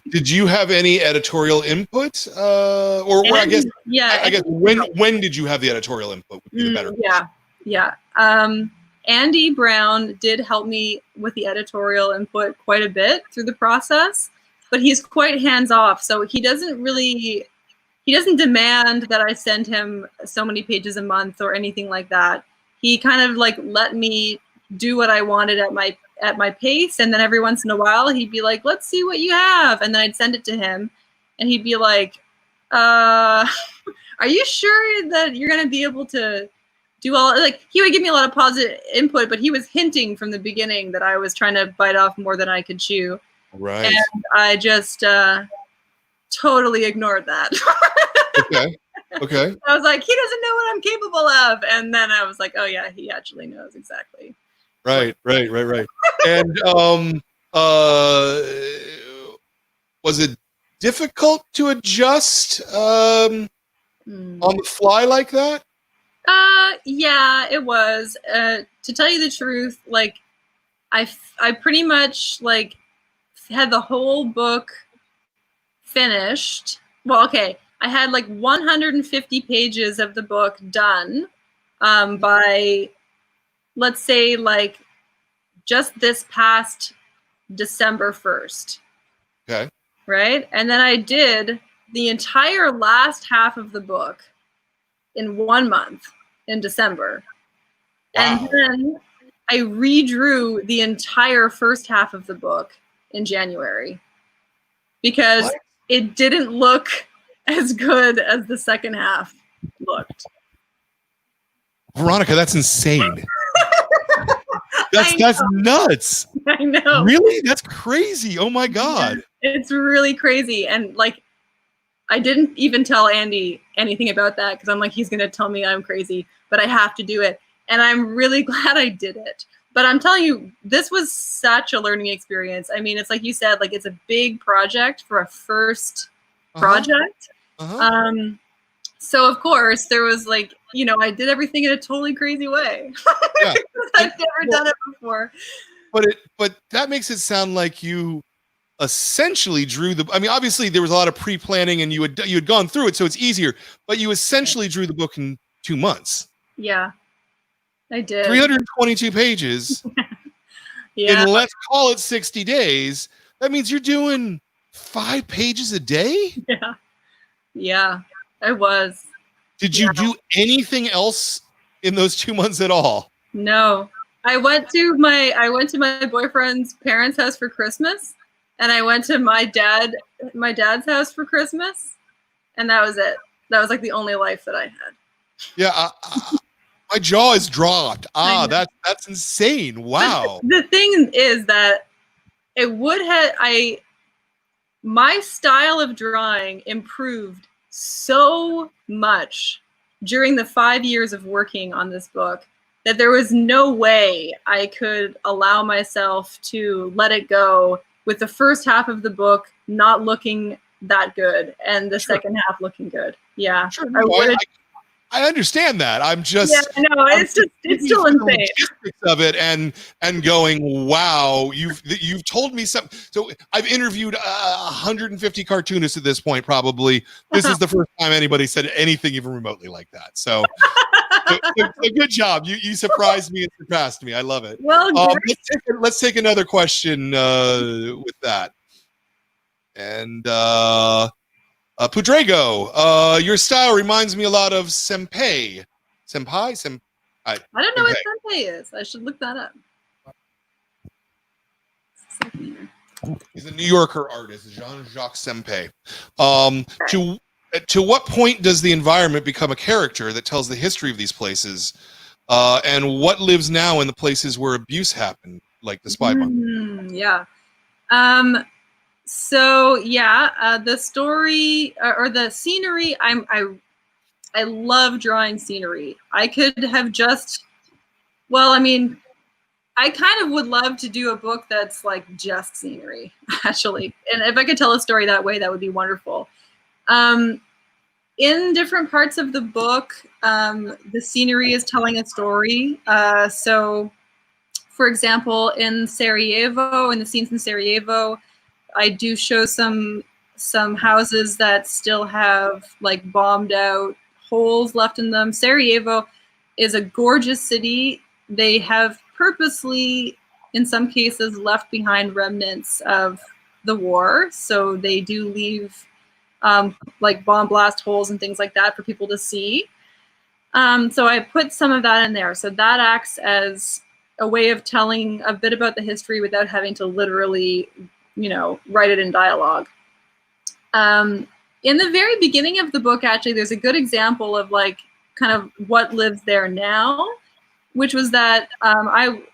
Did you have any editorial input? Or I guess when did you have the editorial input would be the better question. Yeah. Andy Brown did help me with the editorial input quite a bit through the process, but he's quite hands-off. So he doesn't demand that I send him so many pages a month or anything like that. He kind of like let me do what I wanted at my pace. And then every once in a while he'd be like, let's see what you have. And then I'd send it to him and he'd be like, are you sure that you're going to be able to do all, like, he would give me a lot of positive input, but he was hinting from the beginning that I was trying to bite off more than I could chew. Right. And I just totally ignored that. Okay. I was like, he doesn't know what I'm capable of. And then I was like, oh yeah, he actually knows exactly. Right. And was it difficult to adjust on the fly like that? Yeah, it was. To tell you the truth, like I pretty much like had the whole book finished. Well, okay, I had like 150 pages of the book done by, let's say, like just this past December 1st. Okay. Right? And then I did the entire last half of the book in 1 month in December. Wow. And then I redrew the entire first half of the book in January because it didn't look as good as the second half looked. Veronica, that's insane. That's nuts. I know. Really? That's crazy. Oh my God. It's really crazy. And like, I didn't even tell Andy anything about that because I'm like, he's going to tell me I'm crazy, but I have to do it. And I'm really glad I did it. But I'm telling you, this was such a learning experience. I mean, it's like you said, like it's a big project for a first project. So of course there was like, you know, I did everything in a totally crazy way. Yeah. I've never done it before. But that makes it sound like you essentially drew the, I mean, obviously there was a lot of pre-planning and you had gone through it, so it's easier, but you essentially drew the book in 2 months. Yeah, I did. 322 pages. In, let's call it 60 days. That means you're doing 5 pages a day? Yeah, I was. Did you do anything else in those 2 months at all? No. I went to my boyfriend's parents' house for Christmas, and I went to my dad's house for Christmas, and that was it. That was like the only life that I had. Yeah, my jaw is dropped. That's insane. Wow. The thing is that my style of drawing improved so much during the 5 years of working on this book that there was no way I could allow myself to let it go with the first half of the book not looking that good and the second half looking good. Yeah. Sure. No, I understand that. I'm just, yeah, no, it's still insane. Logistics of it and going, wow, you've told me something. So I've interviewed 150 cartoonists at this point. Probably this is the first time anybody said anything even remotely like that. So, good job. You surprised me and surpassed me. I love it. Well, let's take another question with that. And Pudrago, your style reminds me a lot of Senpai. I don't know what Senpai is. I should look that up. He's a New Yorker artist, Jean-Jacques Senpai. To what point does the environment become a character that tells the history of these places? And what lives now in the places where abuse happened, like the spy bunker? Yeah. So yeah, the story or the scenery, I love drawing scenery. I could have just, well, I mean, I kind of would love to do a book that's like just scenery, actually. And if I could tell a story that way, that would be wonderful. In different parts of the book, the scenery is telling a story. So, for example, in Sarajevo, in the scenes in Sarajevo, I do show some houses that still have like bombed out holes left in them. Sarajevo is a gorgeous city. They have purposely, in some cases, left behind remnants of the war. So they do leave like bomb blast holes and things like that for people to see. So I put some of that in there. So that acts as a way of telling a bit about the history without having to literally, write it in dialogue. In the very beginning of the book, actually, there's a good example of like kind of what lives there now, which was that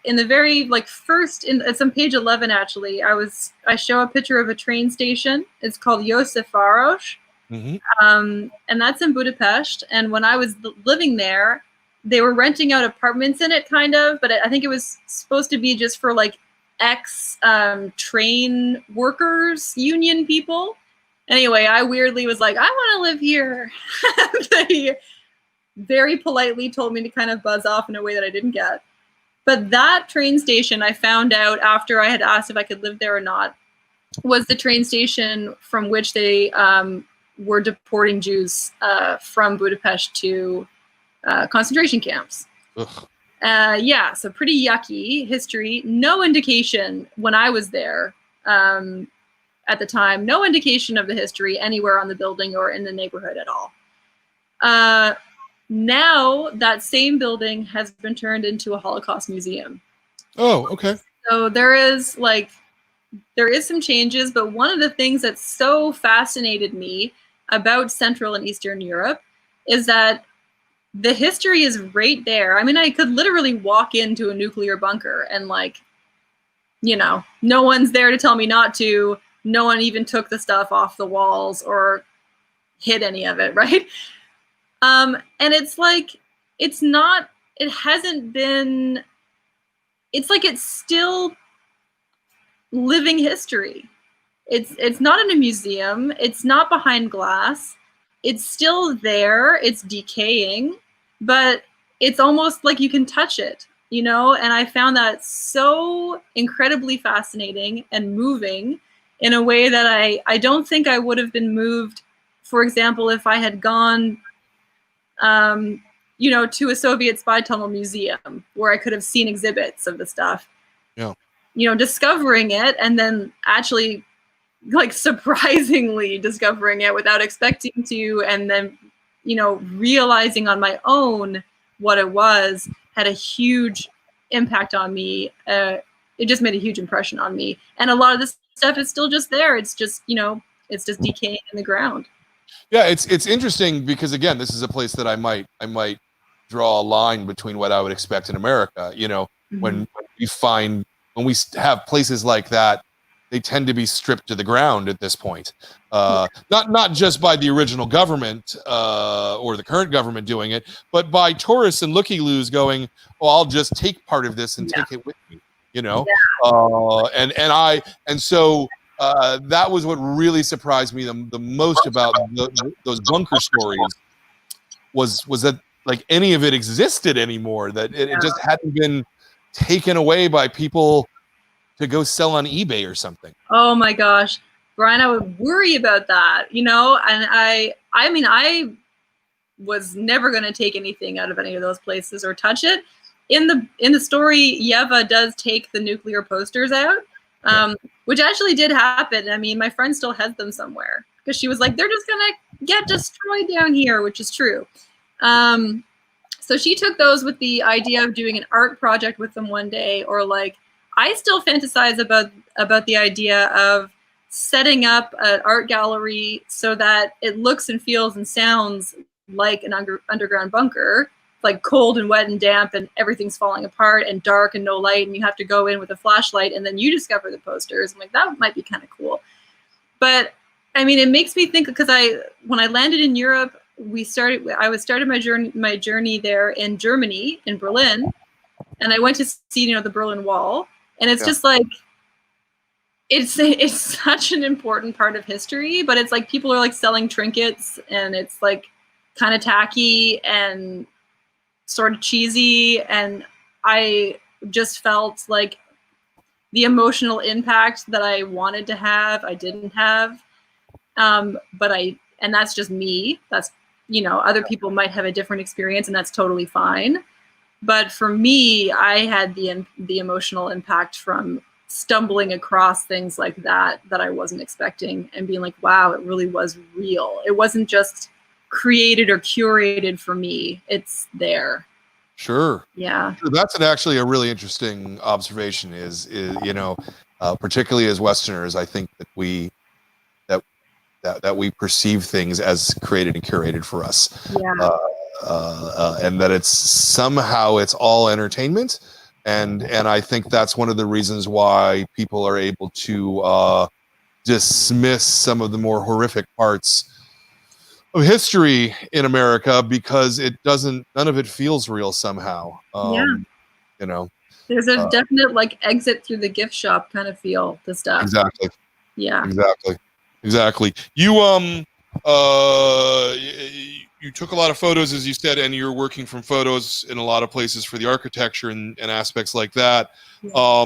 in the very like first, it's on page 11 actually, I show a picture of a train station. It's called Józsefváros, and that's in Budapest. And when I was living there, they were renting out apartments in it, kind of, but I think it was supposed to be just for like train workers union people. Anyway, I weirdly was like, I want to live here. They very politely told me to kind of buzz off in a way that I didn't get. But that train station, I found out after I had asked if I could live there or not, was the train station from which they were deporting Jews from Budapest to concentration camps. Yeah, so pretty yucky history. No indication when I was there at the time, no indication of the history anywhere on the building or in the neighborhood at all. Now that same building has been turned into a Holocaust museum. Oh, okay. So there is some changes, but one of the things that so fascinated me about Central and Eastern Europe is that the history is right there. I mean, I could literally walk into a nuclear bunker and no one's there to tell me not to. No one even took the stuff off the walls or hid any of it, right? And it's like, it's still living history. It's not in a museum. It's not behind glass. It's still there. It's decaying, but it's almost like you can touch it, and I found that so incredibly fascinating and moving in a way that I don't think I would have been moved, for example, if I had gone to a Soviet spy tunnel museum where I could have seen exhibits of the stuff. Yeah. Discovering it and then actually like surprisingly discovering it without expecting to, and then, realizing on my own what it was had a huge impact on me. It just made a huge impression on me. And a lot of this stuff is still just there. It's just, it's just decaying in the ground. Yeah, it's interesting because again, this is a place that I might draw a line between what I would expect in America. When we have places like that they tend to be stripped to the ground at this point. Not just by the original government or the current government doing it, but by tourists and looky-loos going, "Oh, I'll just take part of this and take it with me," you know. And so that was what really surprised me the most about those bunker stories was that like any of it existed anymore, that it just hadn't been taken away by people to go sell on eBay or something. Oh my gosh, Brian, I would worry about that, you know. And I mean, I was never going to take anything out of any of those places or touch it. In the story, Yeva does take the nuclear posters out, which actually did happen. I mean, my friend still has them somewhere because she was like, they're just gonna get destroyed down here, which is true. So she took those with the idea of doing an art project with them one day, or like, I still fantasize about the idea of setting up an art gallery so that it looks and feels and sounds like an underground bunker, like cold and wet and damp and everything's falling apart and dark and no light, and you have to go in with a flashlight and then you discover the posters. I'm like, that might be kind of cool. But I mean, it makes me think, because when I landed in Europe, I started my journey there in Germany, in Berlin, and I went to see, you know, the Berlin Wall, and it's just like, it's such an important part of history, but it's like people are like selling trinkets, and it's like kind of tacky and sort of cheesy, and I just felt like the emotional impact that I wanted to have, I didn't have. And that's just me. That's, you know, other people might have a different experience, and that's totally fine. But for me, I had the emotional impact from stumbling across things like that I wasn't expecting, and being like, wow, it really was real. It wasn't just created or curated for me. It's there. Sure. Yeah. That's actually a really interesting observation. Is you know, particularly as Westerners, I think that we perceive things as created and curated for us. Yeah. And that it's all entertainment, and I think that's one of the reasons why people are able to dismiss some of the more horrific parts of history in America, because none of it feels real somehow. You know, there's a definite like exit through the gift shop kind of feel to stuff. Exactly. Yeah. Exactly. You you took a lot of photos, as you said, and you're working from photos in a lot of places for the architecture and aspects like that. Yeah.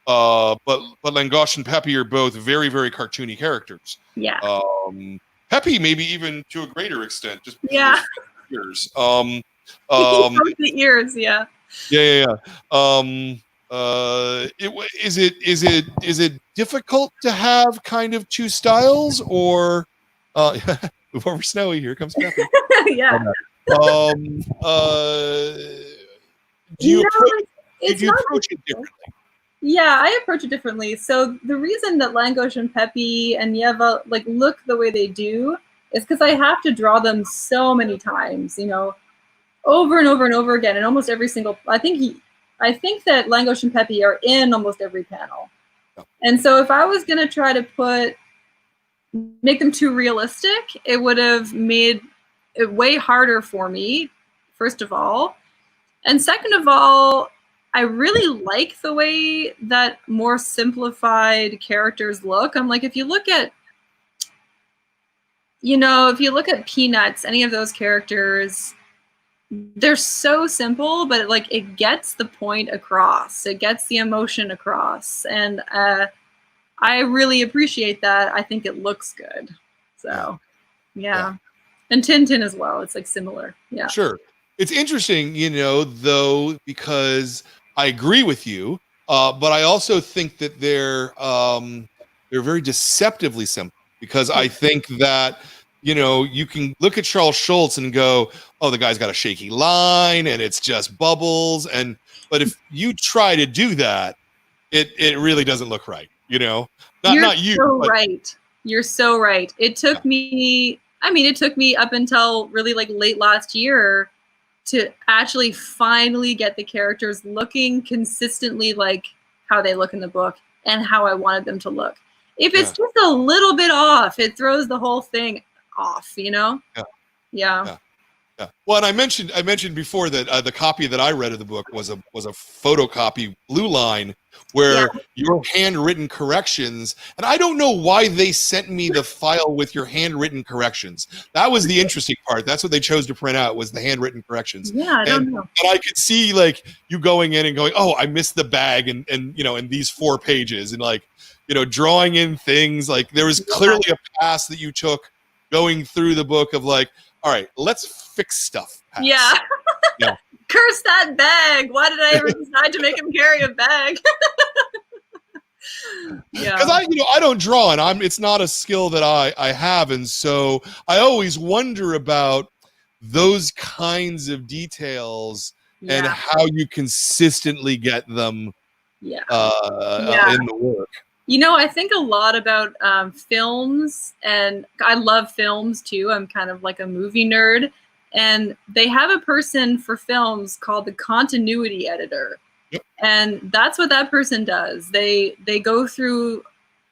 But Langosh and Peppi are both very, very cartoony characters. Yeah. Peppi maybe even to a greater extent, just yeah. Ears. The ears, yeah. Yeah. Is it difficult to have kind of two styles, or before we're snowy, here comes Peppi. Yeah. Do you approach it differently? Yeah, I approach it differently. So the reason that Langosh and Peppi and Yeva like look the way they do is because I have to draw them so many times, you know, over and over and over again, and almost every single. I think that Langosh and Peppi are in almost every panel, and so if I was gonna try to make them too realistic, it would have made it way harder for me, first of all, and second of all, I really like the way that more simplified characters look. I'm like, if you look at Peanuts, any of those characters, they're so simple, but it gets the point across. It gets the emotion across. And I really appreciate that. I think it looks good. So, yeah. And Tintin as well. It's like similar. Yeah. Sure. It's interesting, you know, though, because I agree with you, but I also think that they're very deceptively simple, because I think that, you know, you can look at Charles Schultz and go, oh, the guy's got a shaky line and it's just bubbles. But if you try to do that, it really doesn't look right, you know? Not you. Right. You're so right. It took me up until really like late last year to actually finally get the characters looking consistently like how they look in the book. and how I wanted them to look. If it's just a little bit off, it throws the whole thing off, you know? Yeah. Yeah. Well, and I mentioned before that the copy that I read of the book was a photocopy blue line where your handwritten corrections, and I don't know why they sent me the file with your handwritten corrections. That was the interesting part. That's what they chose to print out, was the handwritten corrections. Yeah, I don't know. And I could see like you going in and going, oh, I missed the bag, and you know, in these 4 pages, and like, you know, drawing in things. Like there was clearly a pass that you took going through the book of like, all right, let's fix stuff. Pass. Yeah. Curse that bag. Why did I ever decide to make him carry a bag? Because I don't draw, and it's not a skill that I have, and so I always wonder about those kinds of details and how you consistently get them in the work. You know, I think a lot about films, and I love films too. I'm kind of like a movie nerd, and they have a person for films called the continuity editor. And that's what that person does. They go through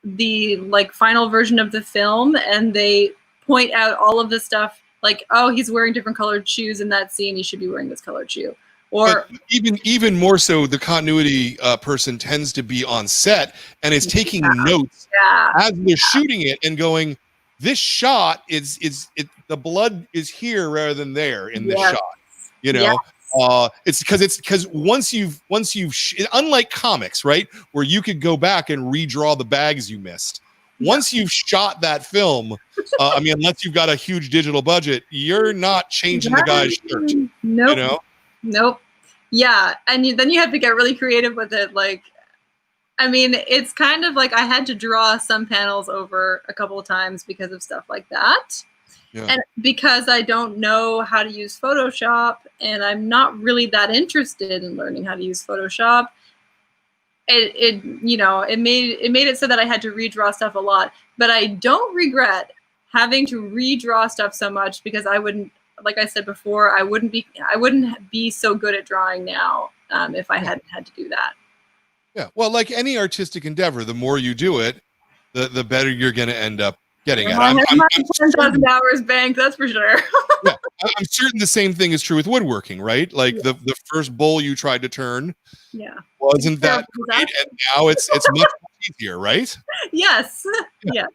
the like final version of the film, and they point out all of the stuff like, oh, he's wearing different colored shoes in that scene. He should be wearing this colored shoe. Or even more so, the continuity person tends to be on set and is taking notes as they're shooting it and going, this shot the blood is here rather than there in this shot. You know, it's because once you've unlike comics, right, where you could go back and redraw the bags you missed. Once you've shot that film, I mean, unless you've got a huge digital budget, you're not changing the guy's shirt. Nope. You know? Nope. Yeah, and then you have to get really creative with it. Like, I mean, it's kind of like I had to draw some panels over a couple of times because of stuff like that. Yeah. And because I don't know how to use Photoshop, and I'm not really that interested in learning how to use Photoshop, it made it so that I had to redraw stuff a lot. But I don't regret having to redraw stuff so much, because I wouldn't, like I said before, I wouldn't be so good at drawing now if I hadn't had to do that. Yeah, well, like any artistic endeavor, the more you do it, the better you're going to end up getting at. I'm 10,000 hours banked, that's for sure. Yeah, I'm certain the same thing is true with woodworking, right? Like the first bowl you tried to turn, wasn't that great, and now it's much easier, right? Yes, yes.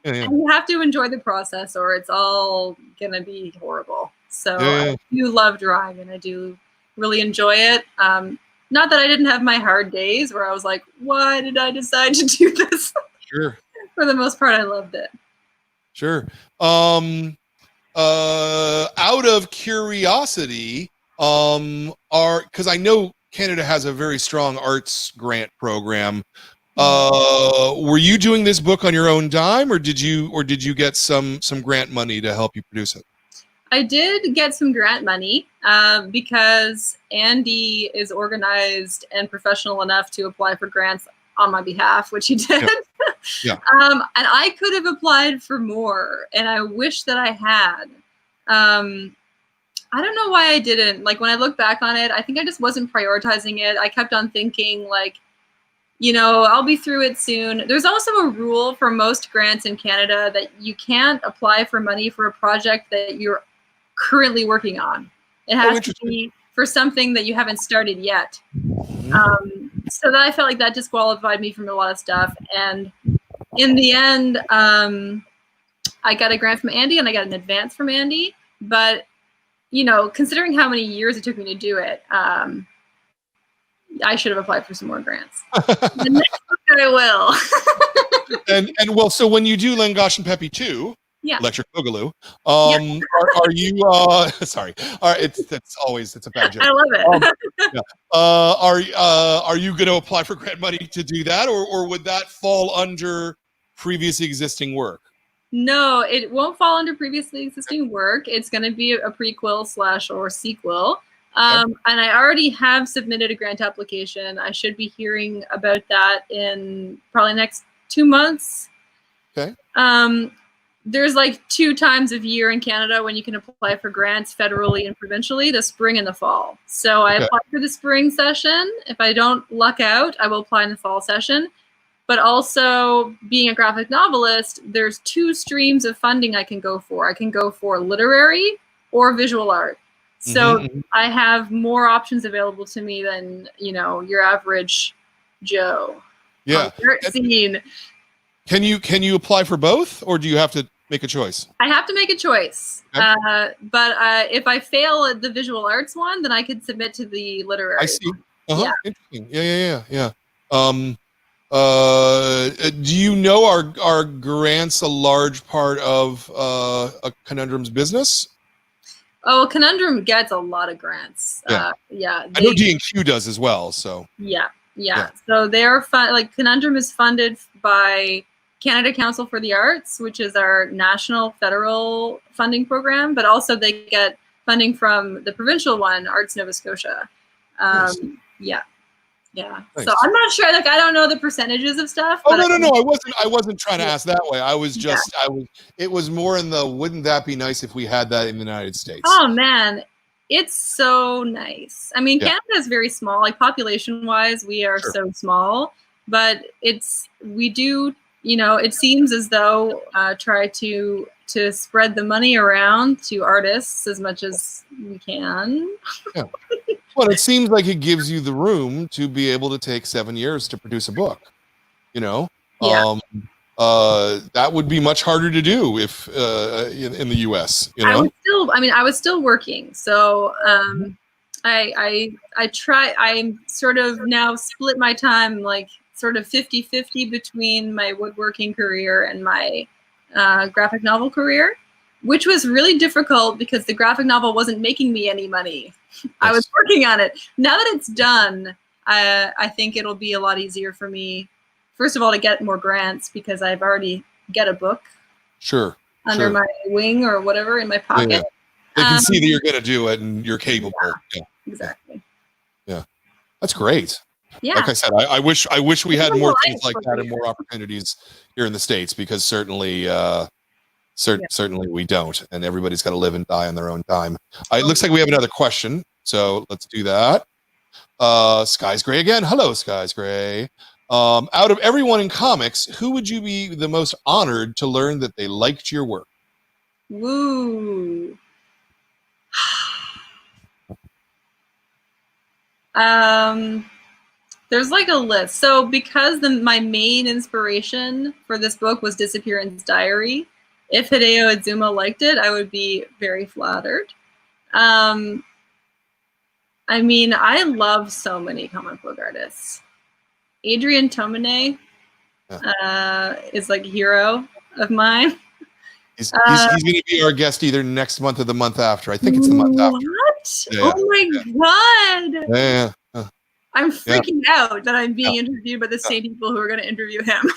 Yeah. And you have to enjoy the process, or it's all gonna be horrible. So I do love drawing, and I do really enjoy it. Not that I didn't have my hard days where I was like, why did I decide to do this? Sure. For the most part, I loved it. Sure. Out of curiosity, because I know Canada has a very strong arts grant program. Were you doing this book on your own dime, or did you get some grant money to help you produce it? I did get some grant money because Andy is organized and professional enough to apply for grants on my behalf, which he did. Yeah. And I could have applied for more, and I wish that I had. I don't know why I didn't. Like, when I look back on it, I think I just wasn't prioritizing it. I kept on thinking, like, you know, I'll be through it soon. There's also a rule for most grants in Canada that you can't apply for money for a project that you're currently working on. It has to be for something that you haven't started yet. So that I felt like that disqualified me from a lot of stuff. And in the end, I got a grant from Andy, and I got an advance from Andy. But, you know, considering how many years it took me to do it, I should have applied for some more grants. The next book I will. and well, so when you do Langosh and Peppi 2, Electric Boogaloo, are you sorry, it's a bad joke. I love it. Are you going to apply for grant money to do that, or would that fall under previous existing work? No, it won't fall under previously existing work. It's going to be a prequel / or sequel. And I already have submitted a grant application. I should be hearing about that in probably next 2 months. Okay. There's like 2 times a year in Canada when you can apply for grants federally and provincially, the spring and the fall. So I applied for the spring session. If I don't luck out, I will apply in the fall session. but also being a graphic novelist, there's 2 streams of funding I can go for. I can go for literary or visual art. So I have more options available to me than, you know, your average Joe. Yeah. Scene. Can you apply for both, or do you have to make a choice? I have to make a choice. Okay. But if I fail at the visual arts one, then I could submit to the literary. I see. Yeah. Interesting. Yeah. Do you know, are grants a large part of a Conundrum's business? Oh, well, Conundrum gets a lot of grants. Yeah. I know D&Q does as well. So yeah. So they're like Conundrum is funded by Canada Council for the Arts, which is our national federal funding program, but also they get funding from the provincial one, Arts Nova Scotia. Nice. Yeah. Nice. So I'm not sure. Like, I don't know the percentages of stuff. Oh, but no. I wasn't trying to ask that way. I was just, it was more in the, wouldn't that be nice if we had that in the United States? Oh man, it's so nice. I mean, Canada is very small. Like population wise, we are so small, but we do, you know, it seems as though try to spread the money around to artists as much as we can. Yeah. Well, it seems like it gives you the room to be able to take 7 years to produce a book, you know? Yeah. That would be much harder to do if in the US, you know? I was still working. So I'm sort of now split my time like sort of 50-50 between my woodworking career and my graphic novel career, which was really difficult because the graphic novel wasn't making me any money. Yes. I was working on it. Now that it's done, I think it'll be a lot easier for me, first of all, to get more grants because I've already get a book under my wing or whatever in my pocket. Yeah. They can see that you're going to do it and you're capable. Yeah. Exactly. Yeah. That's great. Yeah. Like I said, I wish we had more things like that and more opportunities here in the States, because certainly certainly we don't, and everybody's got to live and die on their own time. It looks like we have another question, so let's do that. Sky's Gray again. Hello, Sky's Gray. Out of everyone in comics, who would you be the most honored to learn that they liked your work? Woo. There's like a list. So because my main inspiration for this book was Disappearance Diary, if Hideo Izuma liked it, I would be very flattered. I mean, I love so many comic book artists. Adrian Tomine is like a hero of mine. He's going to be our guest either next month or the month after. I think it's the month after. What? Yeah. Oh my God. Yeah. I'm freaking out that I'm being interviewed by the same people who are going to interview him.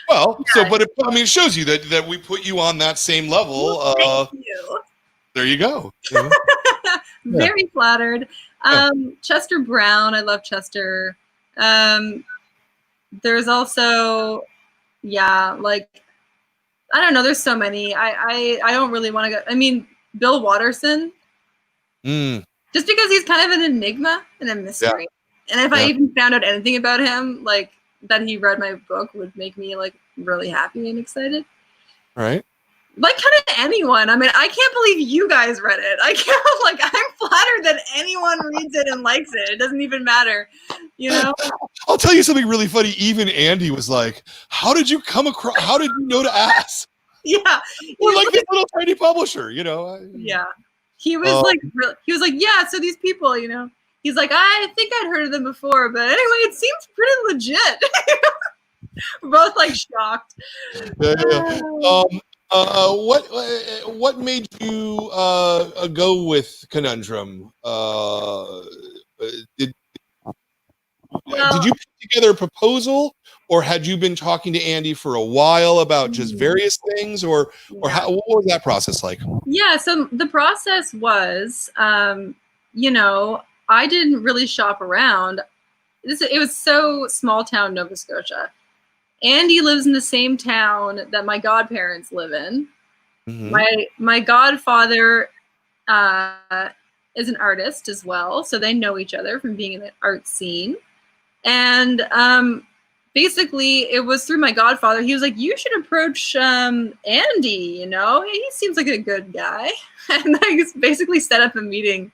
Well, but it shows you that we put you on that same level. Thank you. There you go. Very flattered. Chester Brown. I love Chester. There's also, like, I don't know. There's so many. I don't really want to go. I mean, Bill Watterson. Just because he's kind of an enigma and a mystery. And if I even found out anything about him, like that he read my book, would make me like really happy and excited. Right. Like kind of anyone. I mean, I can't believe you guys read it. I'm flattered that anyone reads it and likes it. It doesn't even matter, you know? I'll tell you something really funny. Even Andy was like, how did you know to ask? Yeah. We're like this little tiny publisher, you know? Yeah. He was so these people, you know, he's like, I think I'd heard of them before, but anyway, it seems pretty legit. We're both like shocked. What made you go with Conundrum? Did you put together a proposal, or had you been talking to Andy for a while about just various things, or what was that process like? Yeah, so the process was, you know, I didn't really shop around. It was so small town Nova Scotia. Andy lives in the same town that my godparents live in. Mm-hmm. My godfather is an artist as well, so they know each other from being in the art scene. And basically, it was through my godfather. He was like, "You should approach Andy. You know, he seems like a good guy." And I just basically set up a meeting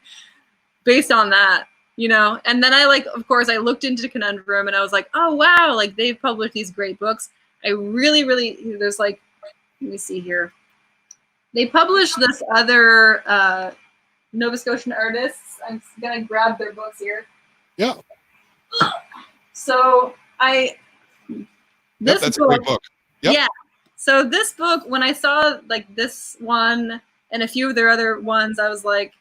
based on that, you know. And then I of course, I looked into Conundrum, and I was like, "Oh wow, like they've published these great books." I really, really, there's like, let me see here. They published this other Nova Scotian artists. I'm gonna grab their books here. Yeah. So that's a great book. Yep. Yeah. So this book, when I saw like this one and a few of their other ones, I was like,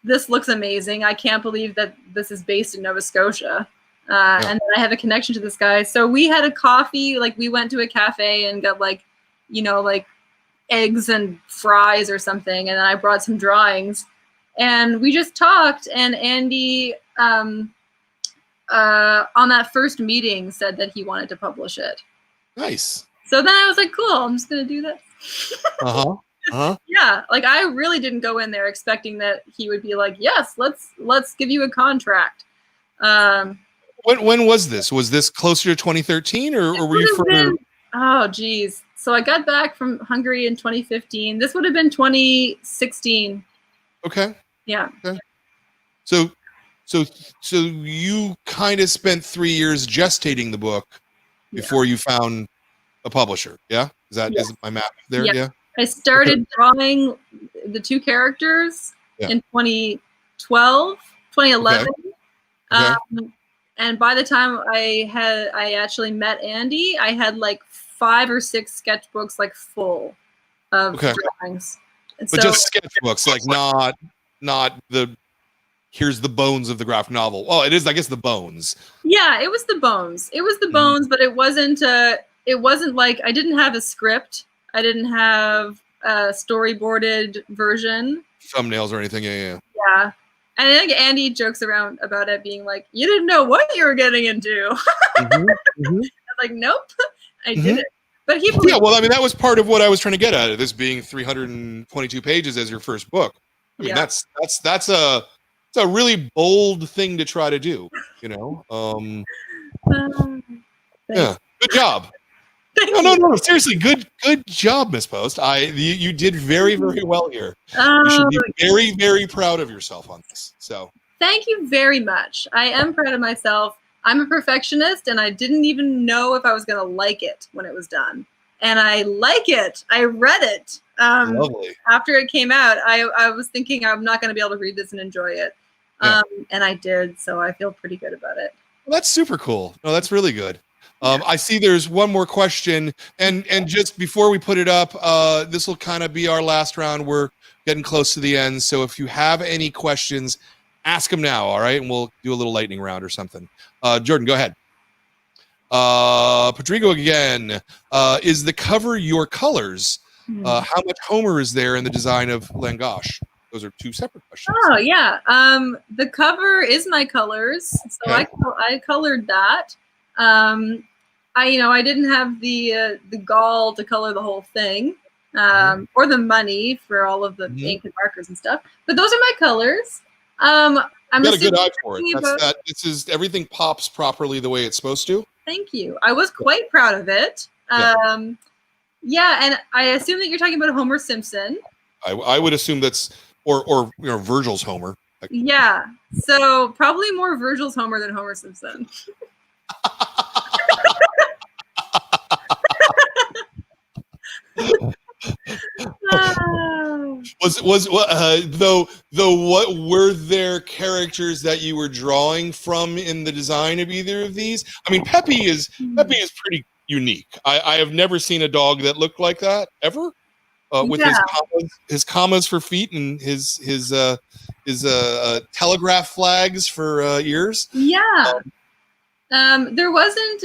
this looks amazing. I can't believe that this is based in Nova Scotia. And then I have a connection to this guy. So we had a coffee, like we went to a cafe and got like, you know, like eggs and fries or something. And then I brought some drawings and we just talked, and Andy, on that first meeting said that he wanted to publish it. Nice. So then I was like, cool, I'm just going to do this. Yeah. Like I really didn't go in there expecting that he would be like, yes, let's give you a contract. When was this? Was this closer to 2013 or were you further? Oh, geez. So I got back from Hungary in 2015. This would have been 2016. Okay. Yeah. Okay. So you kind of spent 3 years gestating the book before you found a publisher. Yeah. Is my math there? Yeah. I started drawing the two characters in 2012, 2011. Okay. And by the time I actually met Andy, I had like 5 or 6 sketchbooks like full of drawings. And but just sketchbooks, like not the here's the bones of the graphic novel. Well, it is, I guess, the bones. Yeah, it was the bones. It was the bones, but it wasn't like I didn't have a script. I didn't have a storyboarded version. Thumbnails or anything, yeah. Yeah. And I think Andy jokes around about it being like, you didn't know what you were getting into. I was like, nope, I didn't. But well, I mean, that was part of what I was trying to get at, this being 322 pages as your first book. I mean, that's a really bold thing to try to do, you know? Yeah, good job. No, seriously, good job, Miss Post. You did very, very well here. You should be very, very proud of yourself on this. So thank you very much. I am proud of myself. I'm a perfectionist, and I didn't even know if I was going to like it when it was done. And I like it. I read it. Lovely. After it came out, I was thinking I'm not going to be able to read this and enjoy it. And I did, so I feel pretty good about it. Well, that's super cool. No, that's really good. I see there's one more question, and just before we put it up, this will kind of be our last round. We're getting close to the end, so if you have any questions, ask them now, all right? And we'll do a little lightning round or something. Jordan, go ahead. Patrigo again. Is the cover your colors? How much Homer is there in the design of Langosh? Those are two separate questions. Oh yeah. The cover is my colors, so I colored that. I didn't have the gall to color the whole thing, or the money for all of the ink and markers and stuff. But those are my colors. I'm got a good eye for it. This is everything pops properly the way it's supposed to. Thank you. I was quite proud of it. And I assume that you're talking about Homer Simpson. I would assume that's or Virgil's Homer. Yeah. So probably more Virgil's Homer than Homer Simpson. What were there characters that you were drawing from in the design of either of these? I mean, Peppi is pretty unique. I have never seen a dog that looked like that ever. With his commas for feet and his telegraph flags for ears. Yeah. There wasn't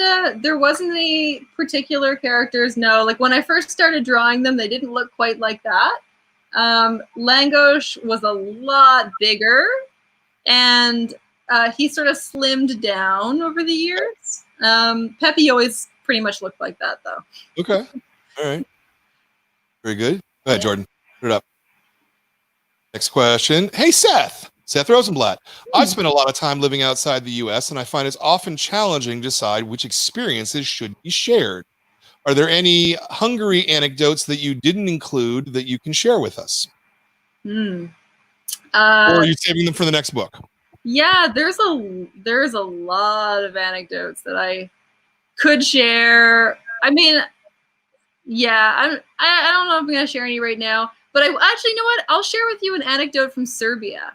any particular characters. No, like when I first started drawing them, they didn't look quite like that. Langosh was a lot bigger, and he sort of slimmed down over the years. Peppi always pretty much looked like that, though. Okay, all right, very good. Go ahead, Jordan. Put it up. Next question. Hey, Seth. Seth Rosenblatt. I've spent a lot of time living outside the U.S., and I find it's often challenging to decide which experiences should be shared. Are there any Hungary anecdotes that you didn't include that you can share with us? Or are you saving them for the next book? Yeah, there's a lot of anecdotes that I could share. I mean, yeah, I don't know if I'm gonna share any right now, but I actually, you know what? I'll share with you an anecdote from Serbia.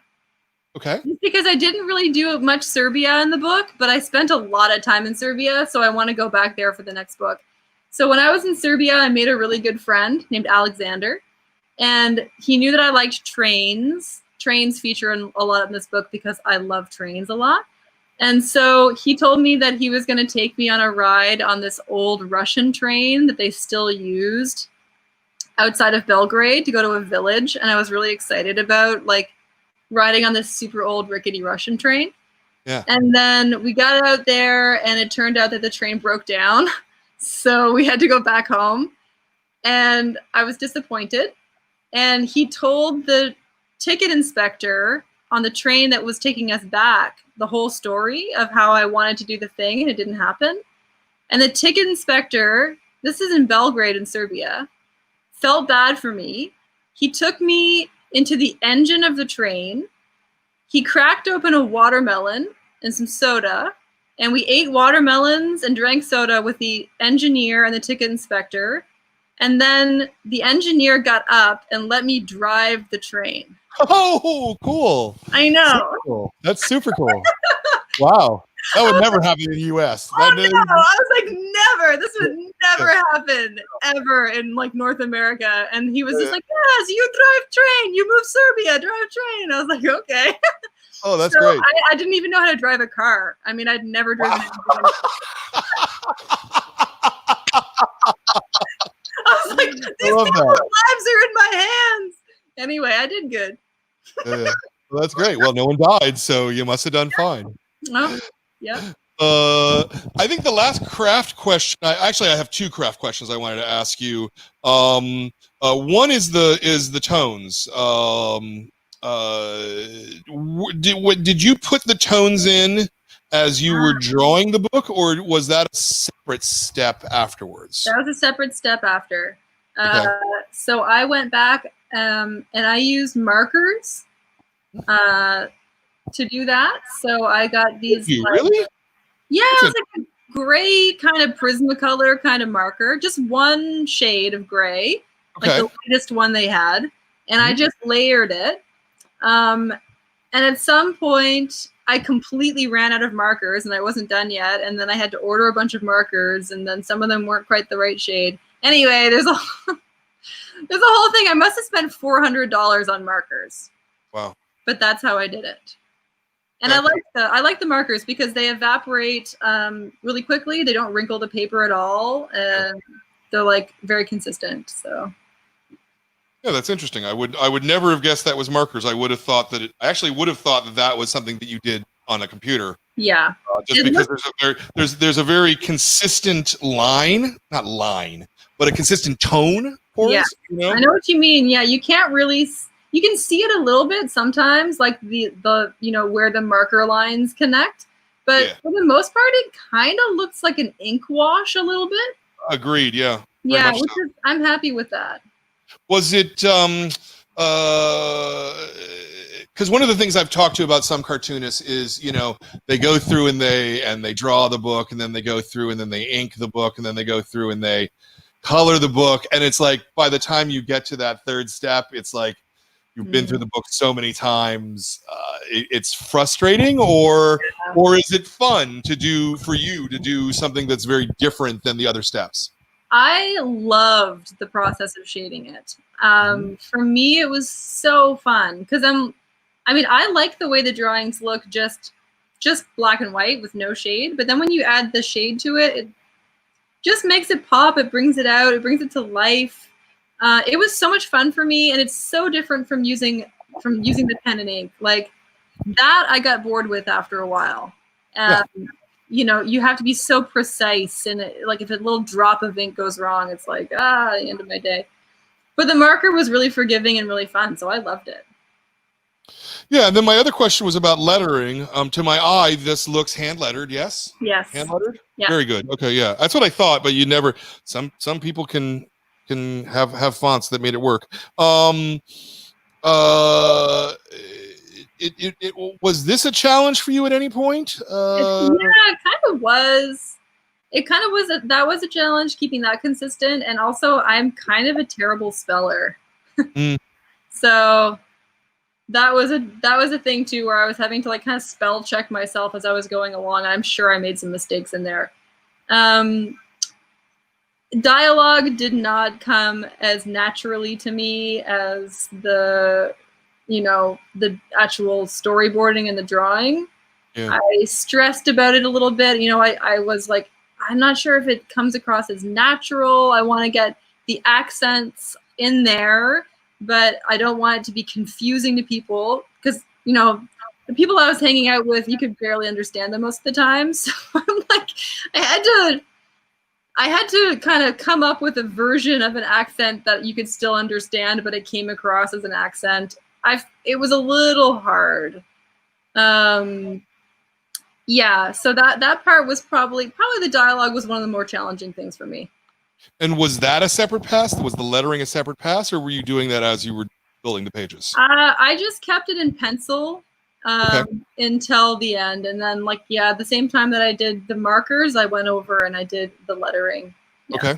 Okay. Just because I didn't really do much Serbia in the book, but I spent a lot of time in Serbia, so I want to go back there for the next book. So when I was in Serbia, I made a really good friend named Alexander, and he knew that I liked trains. Trains feature a lot in this book because I love trains a lot. And so he told me that he was going to take me on a ride on this old Russian train that they still used outside of Belgrade to go to a village. And I was really excited about like riding on this super old rickety Russian train. Yeah. And then we got out there and it turned out that the train broke down. So we had to go back home. And I was disappointed. And he told the ticket inspector on the train that was taking us back the whole story of how I wanted to do the thing and it didn't happen. And the ticket inspector, this is in Belgrade in Serbia, felt bad for me. He took me into the engine of the train. He cracked open a watermelon and some soda, and we ate watermelons and drank soda with the engineer and the ticket inspector. And then the engineer got up and let me drive the train. Oh, cool. I know. Super cool. That's super cool. Wow. That would never happen in the U.S. Oh, no. I was like, never. This would never happen ever in like North America. And he was just like, yes, you drive train. You move Serbia, drive train. I was like, okay. Oh, that's so great. I didn't even know how to drive a car. I mean, I'd never driven anything. I was like, these people's lives are in my hands. Anyway, I did good. Well, that's great. Well, no one died, so you must have done fine. Oh, yeah. I think the last craft question. I have two craft questions I wanted to ask you. One is the tones. Did you put the tones in as you were drawing the book, or was that a separate step afterwards? That was a separate step after. Okay. So I went back and I used markers to do that. So I got these. Really? Yeah, it was like a gray kind of Prismacolor kind of marker, just one shade of gray, like the latest one they had, and I just layered it. And at some point, I completely ran out of markers, and I wasn't done yet. And then I had to order a bunch of markers, and then some of them weren't quite the right shade. Anyway, there's a whole thing. I must have spent $400 on markers. Wow! But that's how I did it. And I like the markers because they evaporate really quickly. They don't wrinkle the paper at all, and they're like very consistent. So. Yeah, that's interesting. I would never have guessed that was markers. I would have thought that I actually would have thought that was something that you did on a computer. Yeah. Just because there's a very consistent not line, but a consistent tone for us. You know? I know what you mean. Yeah, you can't really. You can see it a little bit sometimes, like the where the marker lines connect. But for the most part, it kind of looks like an ink wash a little bit. Agreed. Yeah. Yeah, I'm happy with that. Was it because one of the things I've talked to about some cartoonists is, they go through and they draw the book, and then they go through and then they ink the book, and then they go through and they color the book, and it's like by the time you get to that third step, it's like you've been through the book so many times. It's frustrating, or is it fun for you to do something that's very different than the other steps? I loved the process of shading it. For me, it was so fun because I like the way the drawings look just black and white with no shade. But then when you add the shade to it, it just makes it pop. It brings it out. It brings it to life. It was so much fun for me, and it's so different from using the pen and ink. Like that, I got bored with after a while. You have to be so precise, and like if a little drop of ink goes wrong, it's like the end of my day. But the marker was really forgiving and really fun, so I loved it. Yeah, and then my other question was about lettering. To my eye, this looks hand lettered. Yes. Yes. Hand lettered. Yeah. Very good. Okay, yeah, that's what I thought. But you never. Some people can have fonts that made it work. It was this a challenge for you at any point? Yeah, it kind of was. It kind of was. That was a challenge keeping that consistent, and also I'm kind of a terrible speller. So that was a thing too, where I was having to like kind of spell check myself as I was going along. I'm sure I made some mistakes in there. Dialogue did not come as naturally to me as the actual storyboarding and the drawing. Yeah. I stressed about it a little bit. I was like, I'm not sure if it comes across as natural. I want to get the accents in there, but I don't want it to be confusing to people because, the people I was hanging out with, you could barely understand them most of the time. So I'm like, I had to kind of come up with a version of an accent that you could still understand, but it came across as an accent. It was a little hard. Yeah, so that part was probably the dialogue was one of the more challenging things for me. And was that a separate pass? Was the lettering a separate pass, or were you doing that as you were building the pages? I just kept it in pencil until the end, and then at the same time that I did the markers, I went over and I did the lettering. Yeah. Okay.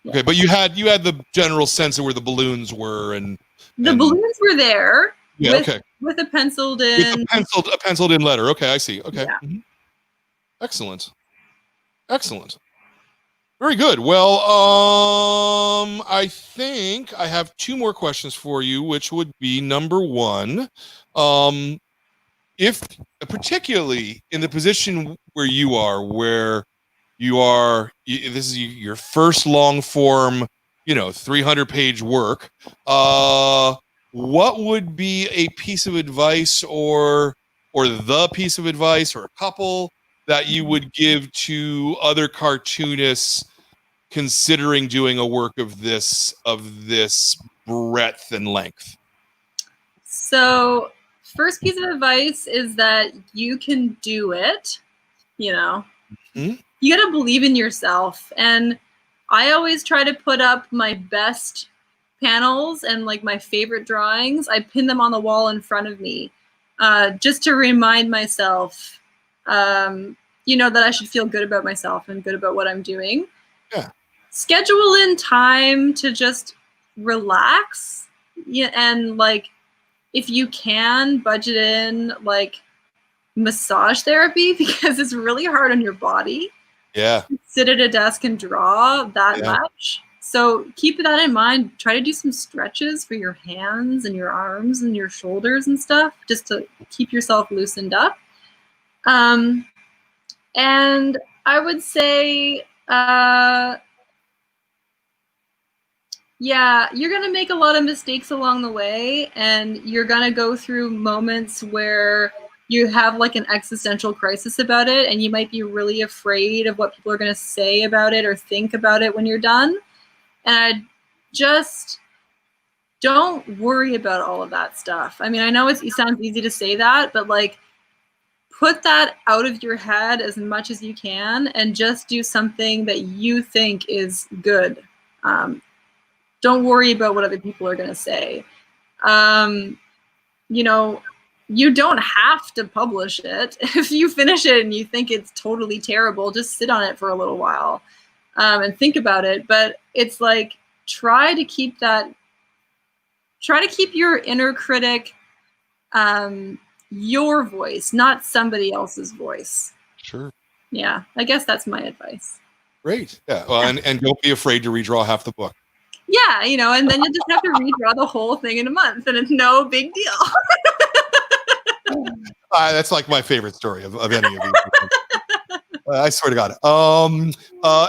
Yeah. Okay, but you had the general sense of where the balloons were, and the balloons were there. Yeah. With a penciled in. With a penciled in letter. Okay, I see. Okay. Yeah. Mm-hmm. Excellent. Very good. Well, I think I have two more questions for you, which would be number one, if particularly in the position where you are, this is your first long form, 300-page work. What would be a piece of advice or the piece of advice or a couple that you would give to other cartoonists considering doing a work of this breadth and length? So, first piece of advice is that you can do it. Mm-hmm. You got to believe in yourself. And I always try to put up my best panels and my favorite drawings. I pin them on the wall in front of me just to remind myself, that I should feel good about myself and good about what I'm doing. Yeah. Schedule in time to just relax. Yeah, and if you can, budget in massage therapy because it's really hard on your body. Yeah. Sit at a desk and draw that much. So keep that in mind. Try to do some stretches for your hands and your arms and your shoulders and stuff just to keep yourself loosened up. And I would say, you're going to make a lot of mistakes along the way, and you're going to go through moments where you have an existential crisis about it, and you might be really afraid of what people are going to say about it or think about it when you're done. And just don't worry about all of that stuff. I mean, I know it sounds easy to say that, but put that out of your head as much as you can and just do something that you think is good. Don't worry about what other people are going to say. You don't have to publish it. If you finish it and you think it's totally terrible, just sit on it for a little while and think about it. But it's try to keep your inner critic your voice, not somebody else's voice. Sure. Yeah, I guess that's my advice. Great. Yeah. Well, and don't be afraid to redraw half the book. Yeah, and then you just have to redraw the whole thing in a month, and it's no big deal. That's my favorite story of any of these. I swear to God.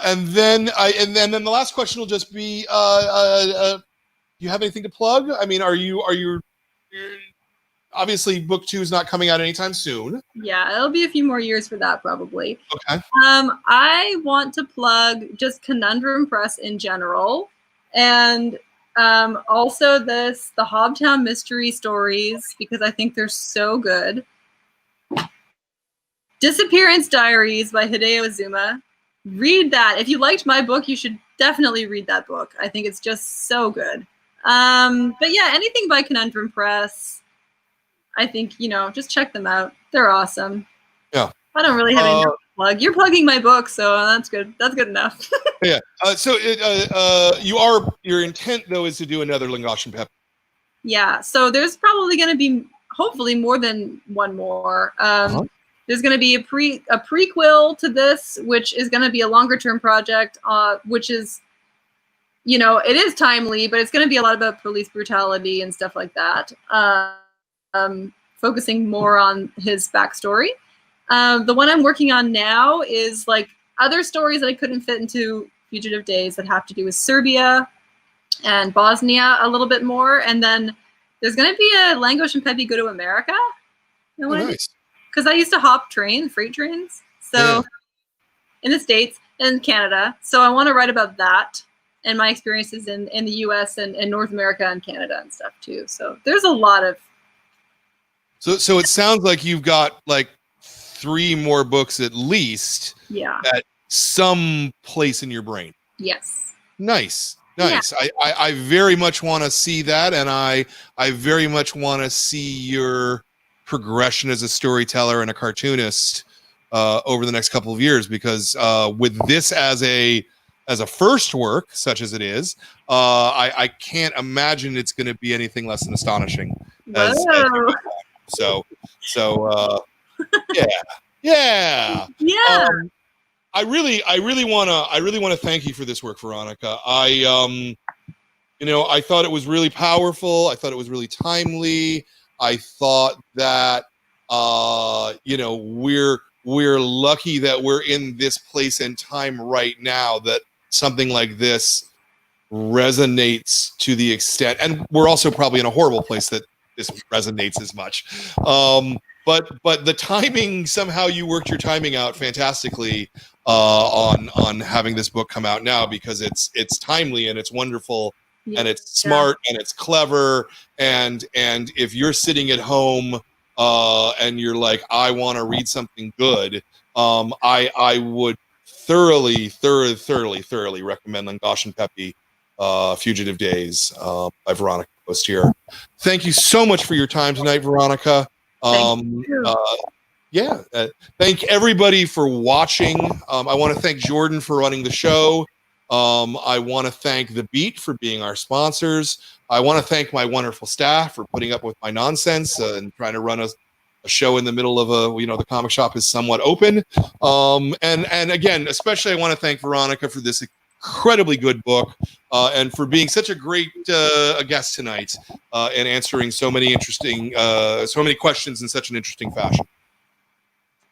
And then the last question will just be: do you have anything to plug? I mean, are you obviously book 2 is not coming out anytime soon. Yeah, it'll be a few more years for that probably. Okay. I want to plug just Conundrum Press in general. And Also the Hobtown mystery stories, because I think they're so good. Disappearance Diaries by Hideo Azuma. Read that. If you liked my book, you should definitely read that book. I think it's just so good. But yeah, anything by Conundrum Press, I think, just check them out. They're awesome. Yeah. I don't really have anything to plug. You're plugging my book, so that's good. That's good enough. Yeah. Your intent though is to do another Langosh and Peppi. Yeah. So there's probably going to be, hopefully, more than one more. There's going to be a prequel to this, which is going to be a longer term project, which is, it is timely, but it's going to be a lot about police brutality and stuff like that. Focusing more on his backstory. The one I'm working on now is like other stories that I couldn't fit into Fugitive Days that have to do with Serbia and Bosnia a little bit more. And then there's going to be a Langosh and Peppi Go to America. Nice. Because I used to hop freight trains. So in the States and Canada. So I want to write about that and my experiences in the US and North America and Canada and stuff too. So there's a lot of. So it sounds like you've got like 3 more books at least. Yeah. At some place in your brain. Yes. Nice. Yeah. I very much want to see that, and I very much want to see your progression as a storyteller and a cartoonist over the next couple of years, because with this as a first work, such as it is, I can't imagine it's going to be anything less than astonishing. So yeah. I really want to thank you for this work, Veronica. I thought it was really powerful. I thought it was really timely. I thought that we're lucky that we're in this place and time right now that something like this resonates to the extent, and we're also probably in a horrible place that this resonates as much. But the timing, somehow you worked your timing out fantastically on having this book come out now, because it's timely and it's wonderful. And it's smart and it's clever, and if you're sitting at home and you're like, I want to read something good, I would thoroughly recommend Langosh and Peppi, Fugitive Days by Veronica Post here. Thank you so much for your time tonight, Veronica. Thank everybody for watching. I want to thank Jordan for running the show. I want to thank The Beat for being our sponsors. I want to thank my wonderful staff for putting up with my nonsense and trying to run a show in the middle of the comic shop is somewhat open. And again, especially I want to thank Veronica for this incredibly good book and for being such a great a guest tonight and answering so many questions in such an interesting fashion.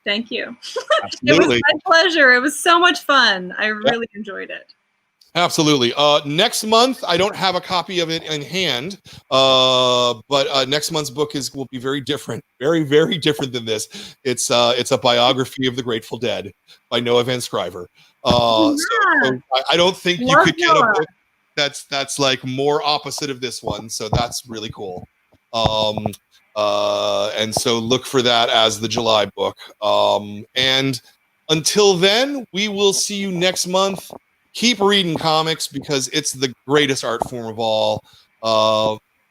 Thank you. Absolutely. It was my pleasure. It was so much fun. I really enjoyed it. Absolutely. Next month, I don't have a copy of it in hand, but next month's book will be very different, very, very different than this. It's a biography of the Grateful Dead by Noah Van Scriver. So I don't think you could get a book that's like more opposite of this one. So that's really cool. And so look for that as the July book. And until then, we will see you next month. Keep reading comics because it's the greatest art form of all.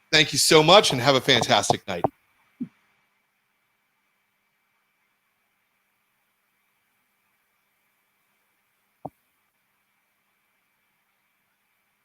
Thank you so much and have a fantastic night.